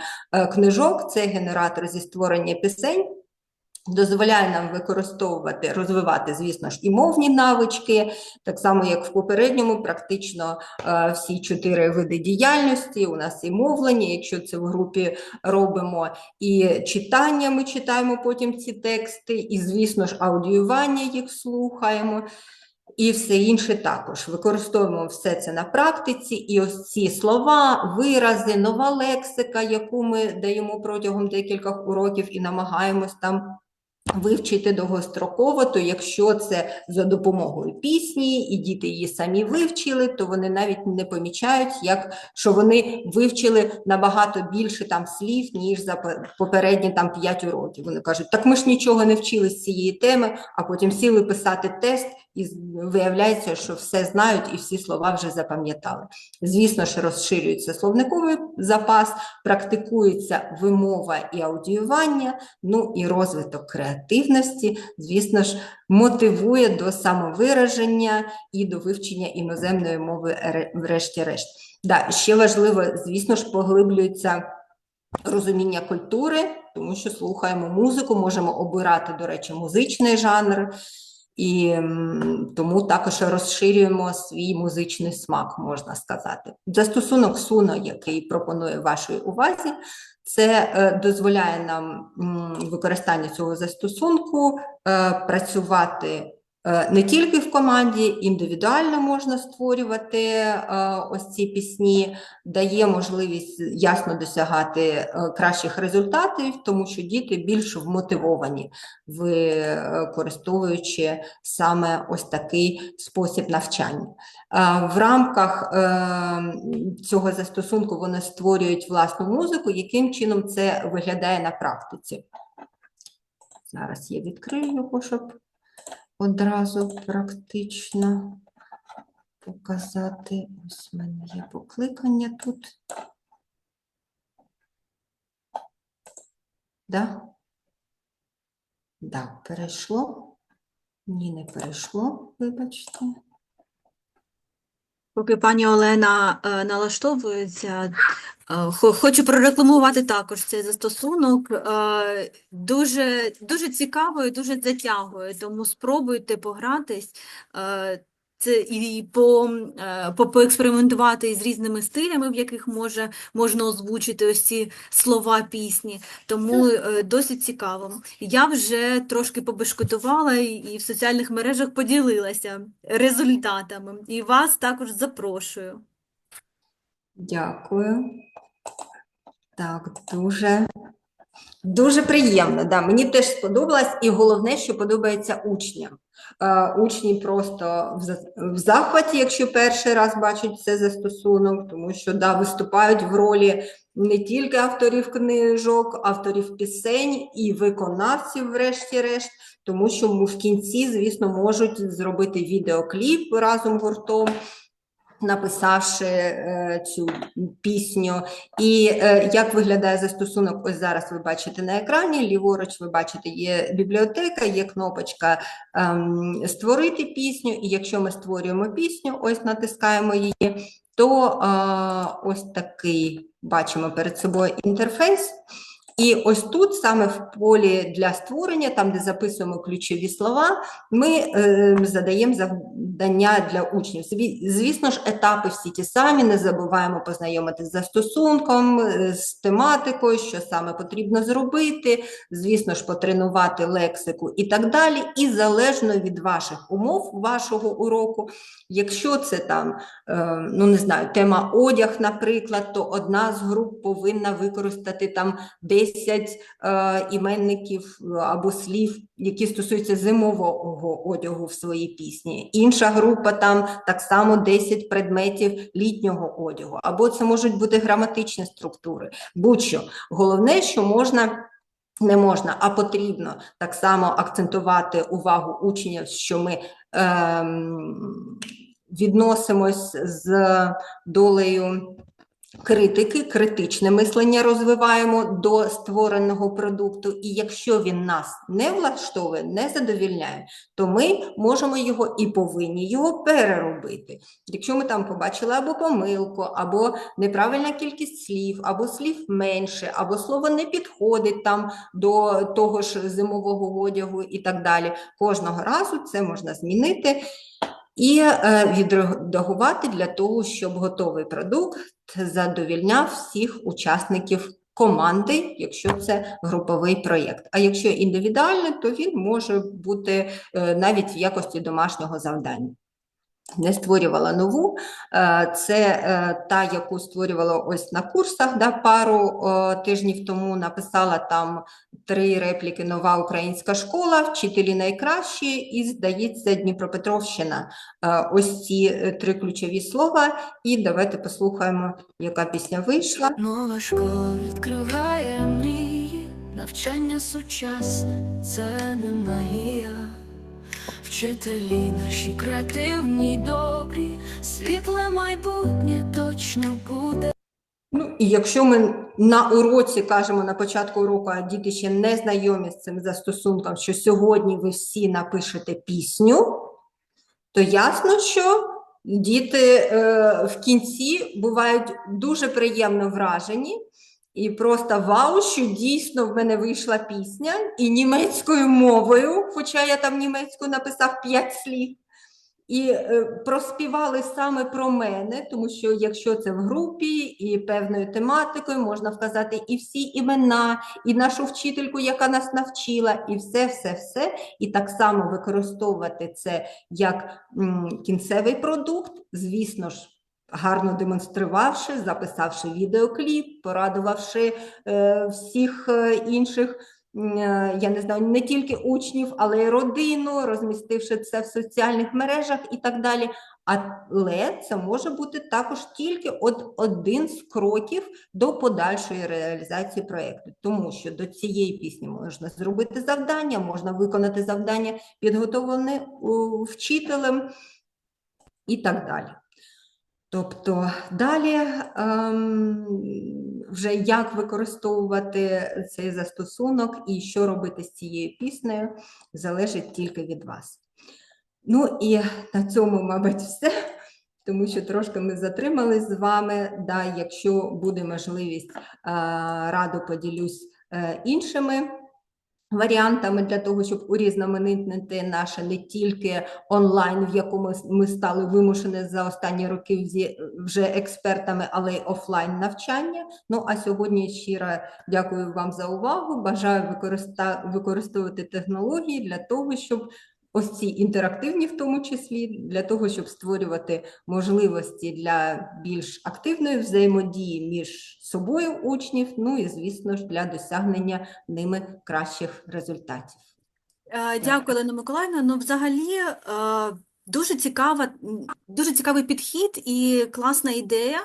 книжок, це генератор зі створення пісень, дозволяє нам використовувати, розвивати, звісно ж, і мовні навички, так само, як в попередньому, практично всі 4 види діяльності, у нас і мовлення, якщо це в групі робимо, і читання, ми читаємо потім ці тексти, і, звісно ж, аудіювання їх слухаємо, і все інше також. Використовуємо все це на практиці, і ось ці слова, вирази, нова лексика, яку ми даємо протягом декількох уроків і намагаємось там вивчити довгостроково, то якщо це за допомогою пісні, і діти її самі вивчили, то вони навіть не помічають, що вони вивчили набагато більше там слів, ніж за попередні там 5 уроків. Вони кажуть, так ми ж нічого не вчили з цієї теми, а потім сіли писати тест, і виявляється, що все знають і всі слова вже запам'ятали. Звісно ж, розширюється словниковий запас, практикується вимова і аудіювання, ну і розвиток креативності, звісно ж, мотивує до самовираження і до вивчення іноземної мови врешті-решт. Да, ще важливо, звісно ж, поглиблюється розуміння культури, тому що слухаємо музику, можемо обирати, до речі, музичний жанр, і тому також розширюємо свій музичний смак, можна сказати. Застосунок Суно, який пропонує вашій увазі, це дозволяє нам використання цього застосунку працювати не тільки в команді, індивідуально можна створювати ось ці пісні, дає можливість ясно досягати кращих результатів, тому що діти більш вмотивовані, використовуючи саме ось такий спосіб навчання. В рамках цього застосунку вони створюють власну музику, яким чином це виглядає на практиці. Зараз я відкрию його, щоб одразу практично показати. Ось в мене є покликання тут. Да? Да, перейшло. Ні, не перейшло, вибачте. Поки пані Олена налаштовується, хочу прорекламувати також цей застосунок. Дуже, дуже цікаво і дуже затягує, тому спробуйте погратись і поекспериментувати із різними стилями, в яких можна озвучити ось ці слова пісні, тому досить цікаво. Я вже трошки побешкетувала і в соціальних мережах поділилася результатами, і вас також запрошую. Дякую. Так, дуже приємно. Да, мені теж сподобалось, і головне, що подобається учням. Учні просто в захваті, якщо перший раз бачать цей застосунок, тому що да, виступають в ролі не тільки авторів книжок, авторів пісень і виконавців, врешті-решт, тому що в кінці, звісно, можуть зробити відеокліп разом гуртом, написавши цю пісню. І як виглядає застосунок, ось зараз ви бачите на екрані, ліворуч ви бачите, є бібліотека, є кнопочка «Створити пісню», і якщо ми створюємо пісню, ось натискаємо її, то ось такий бачимо перед собою інтерфейс. І ось тут, саме в полі для створення, там, де записуємо ключові слова, ми задаємо завдання для учнів. Звісно ж, етапи всі ті самі, не забуваємо познайомитися з застосунком, з тематикою, що саме потрібно зробити, звісно ж, потренувати лексику і так далі. І залежно від ваших умов, вашого уроку, якщо це там, ну не знаю, тема одяг, наприклад, то одна з груп повинна використати там 10 іменників або слів, які стосуються зимового одягу в своїй пісні. Інша група там так само 10 предметів літнього одягу. Або це можуть бути граматичні структури. Будь-що. Головне, що не можна, а потрібно так само акцентувати увагу учнів, що ми відносимось з долею критики, критичне мислення розвиваємо до створеного продукту, і якщо він нас не влаштовує, не задовільняє, то ми можемо його і повинні його переробити. Якщо ми там побачили або помилку, або неправильна кількість слів, або слів менше, або слово не підходить там до того ж зимового одягу і так далі, кожного разу це можна змінити і відредагувати для того, щоб готовий продукт задовільняв всіх учасників команди, якщо це груповий проєкт. А якщо індивідуальний, то він може бути навіть в якості домашнього завдання. Не створювала нову, це та, яку створювала ось на курсах, да, пару тижнів тому, написала там 3 репліки «Нова українська школа», «Вчителі найкращі» і, здається, Дніпропетровщина. Ось ці 3 ключові слова. І давайте послухаємо, яка пісня вийшла. Нова школа відкриває мрії, навчання сучасне – це не магія. Вчителі наші креативні, добрі, світле майбутнє точно буде. Ну, і якщо ми на уроці кажемо на початку уроку, а діти ще не знайомі з цим застосунком, що сьогодні ви всі напишете пісню, то ясно, що діти в кінці бувають дуже приємно вражені. І просто вау, що дійсно в мене вийшла пісня, і німецькою мовою, хоча я там німецькою написав 5 слів, і проспівали саме про мене, тому що якщо це в групі і певною тематикою, можна вказати і всі імена, і нашу вчительку, яка нас навчила, і все, і так само використовувати це як кінцевий продукт, звісно ж, гарно демонструвавши, записавши відеокліп, порадувавши всіх інших, я не знаю, не тільки учнів, але й родину, розмістивши це в соціальних мережах і так далі. Але це може бути також тільки один з кроків до подальшої реалізації проєкту. Тому що до цієї пісні можна зробити завдання, можна виконати завдання, підготовлене вчителем і так далі. Тобто далі вже як використовувати цей застосунок і що робити з цією піснею, залежить тільки від вас. Ну і на цьому, мабуть, все, тому що трошки ми затримались з вами. Да, якщо буде можливість, радо поділюсь іншими варіантами для того, щоб урізноманітнити наше не тільки онлайн, в якому ми стали вимушені за останні роки вже експертами, але й офлайн навчання. Ну, а сьогодні щиро дякую вам за увагу, бажаю використовувати технології для того, щоб ось ці інтерактивні в тому числі, для того, щоб створювати можливості для більш активної взаємодії між собою учнів, ну і, звісно ж, для досягнення ними кращих результатів. Дякую, Олена Миколаївна. Ну, взагалі, дуже цікавий підхід і класна ідея.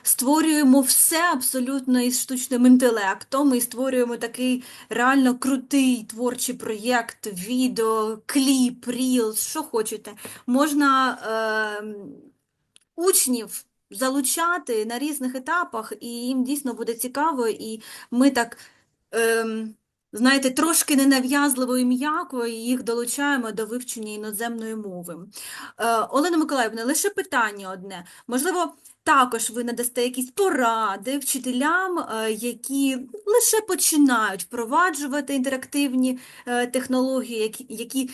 Створюємо все абсолютно із штучним інтелектом, і створюємо такий реально крутий творчий проєкт, відео, кліп, рілс, що хочете. Можна учнів залучати на різних етапах, і їм дійсно буде цікаво, і ми так... знаєте, трошки ненав'язливо і м'яко їх долучаємо до вивчення іноземної мови. Олена Миколаївна, лише питання одне. Можливо, також ви надасте якісь поради вчителям, які лише починають впроваджувати інтерактивні технології, які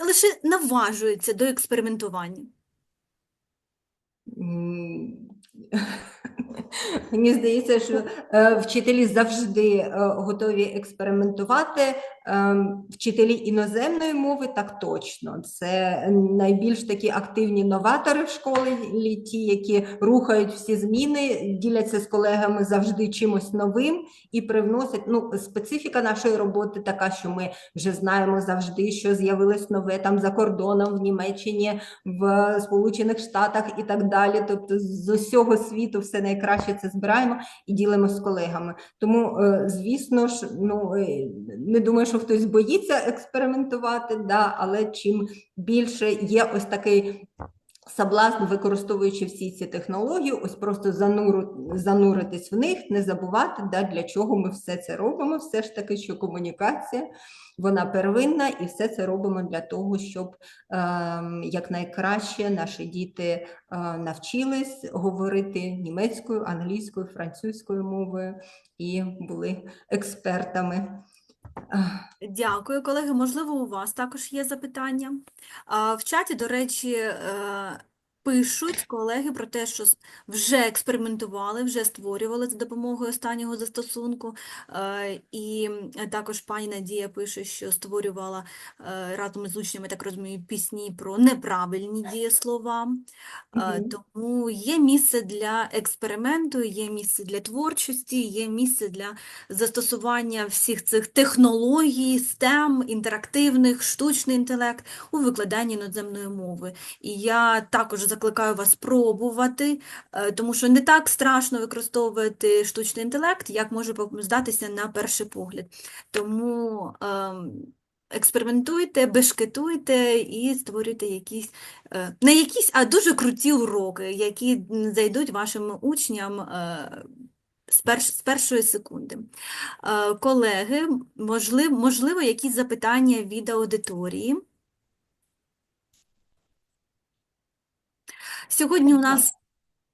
лише наважуються до експериментування? Мені здається, що вчителі завжди готові експериментувати. Вчителі іноземної мови так точно. Це найбільш такі активні новатори в школі, ті, які рухають всі зміни, діляться з колегами завжди чимось новим і привносять. Ну, специфіка нашої роботи така, що ми вже знаємо завжди, що з'явилось нове там за кордоном, в Німеччині, в Сполучених Штатах і так далі. Тобто з усього світу все найкраще це збираємо і ділимо з колегами. Тому, звісно ж, не думаю, що хтось боїться експериментувати, да, але чим більше є ось такий соблазн, використовуючи всі ці технології, ось просто зануритись в них, не забувати, для чого ми все це робимо, все ж таки, що комунікація, вона первинна, і все це робимо для того, щоб якнайкраще наші діти навчились говорити німецькою, англійською, французькою мовою і були експертами. Дякую, колеги. Можливо, у вас також є запитання. В чаті, до речі, пишуть колеги про те, що вже експериментували, вже створювали за допомогою останнього застосунку. І також пані Надія пише, що створювала разом з учнями, так розумію, пісні про неправильні дієслова. Тому є місце для експерименту, є місце для творчості, є місце для застосування всіх цих технологій, STEM, інтерактивних, штучний інтелект у викладанні іноземної мови. І я також закликаю вас пробувати, тому що не так страшно використовувати штучний інтелект, як може здатися на перший погляд. Тому експериментуйте, бешкетуйте і створюйте не якісь, а дуже круті уроки, які зайдуть вашим учням з першої секунди. Колеги, можливо, якісь запитання від аудиторії? Сьогодні у нас...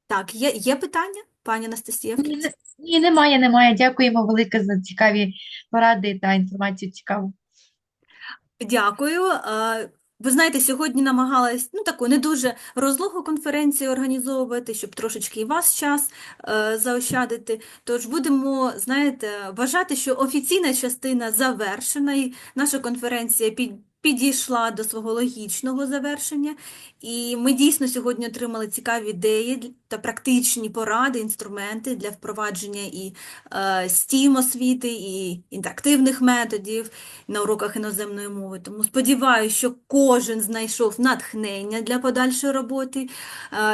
Так, є питання, пані Анастасія? Ні, немає. Дякуємо велике за цікаві поради та інформацію цікаву. Дякую. Ви знаєте, сьогодні намагалась таку не дуже розлогу конференцію організовувати, щоб трошечки і вас час заощадити. Тож будемо, знаєте, вважати, що офіційна частина завершена, і наша конференція підійшла до свого логічного завершення. І ми дійсно сьогодні отримали цікаві ідеї та практичні поради, інструменти для впровадження і STEAM-освіти, і інтерактивних методів на уроках іноземної мови. Тому сподіваюся, що кожен знайшов натхнення для подальшої роботи.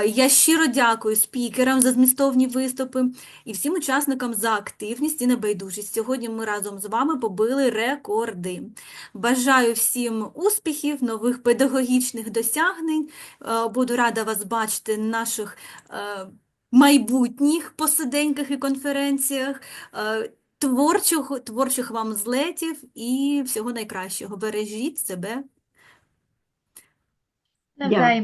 Я щиро дякую спікерам за змістовні виступи і всім учасникам за активність і небайдужість. Сьогодні ми разом з вами побили рекорди. Бажаю всім успіхів, нових педагогічних досягнень. Буду рада вас бачити на наших майбутніх посиденьках і конференціях. Творчих вам злетів і всього найкращого. Бережіть себе. Навзаєм.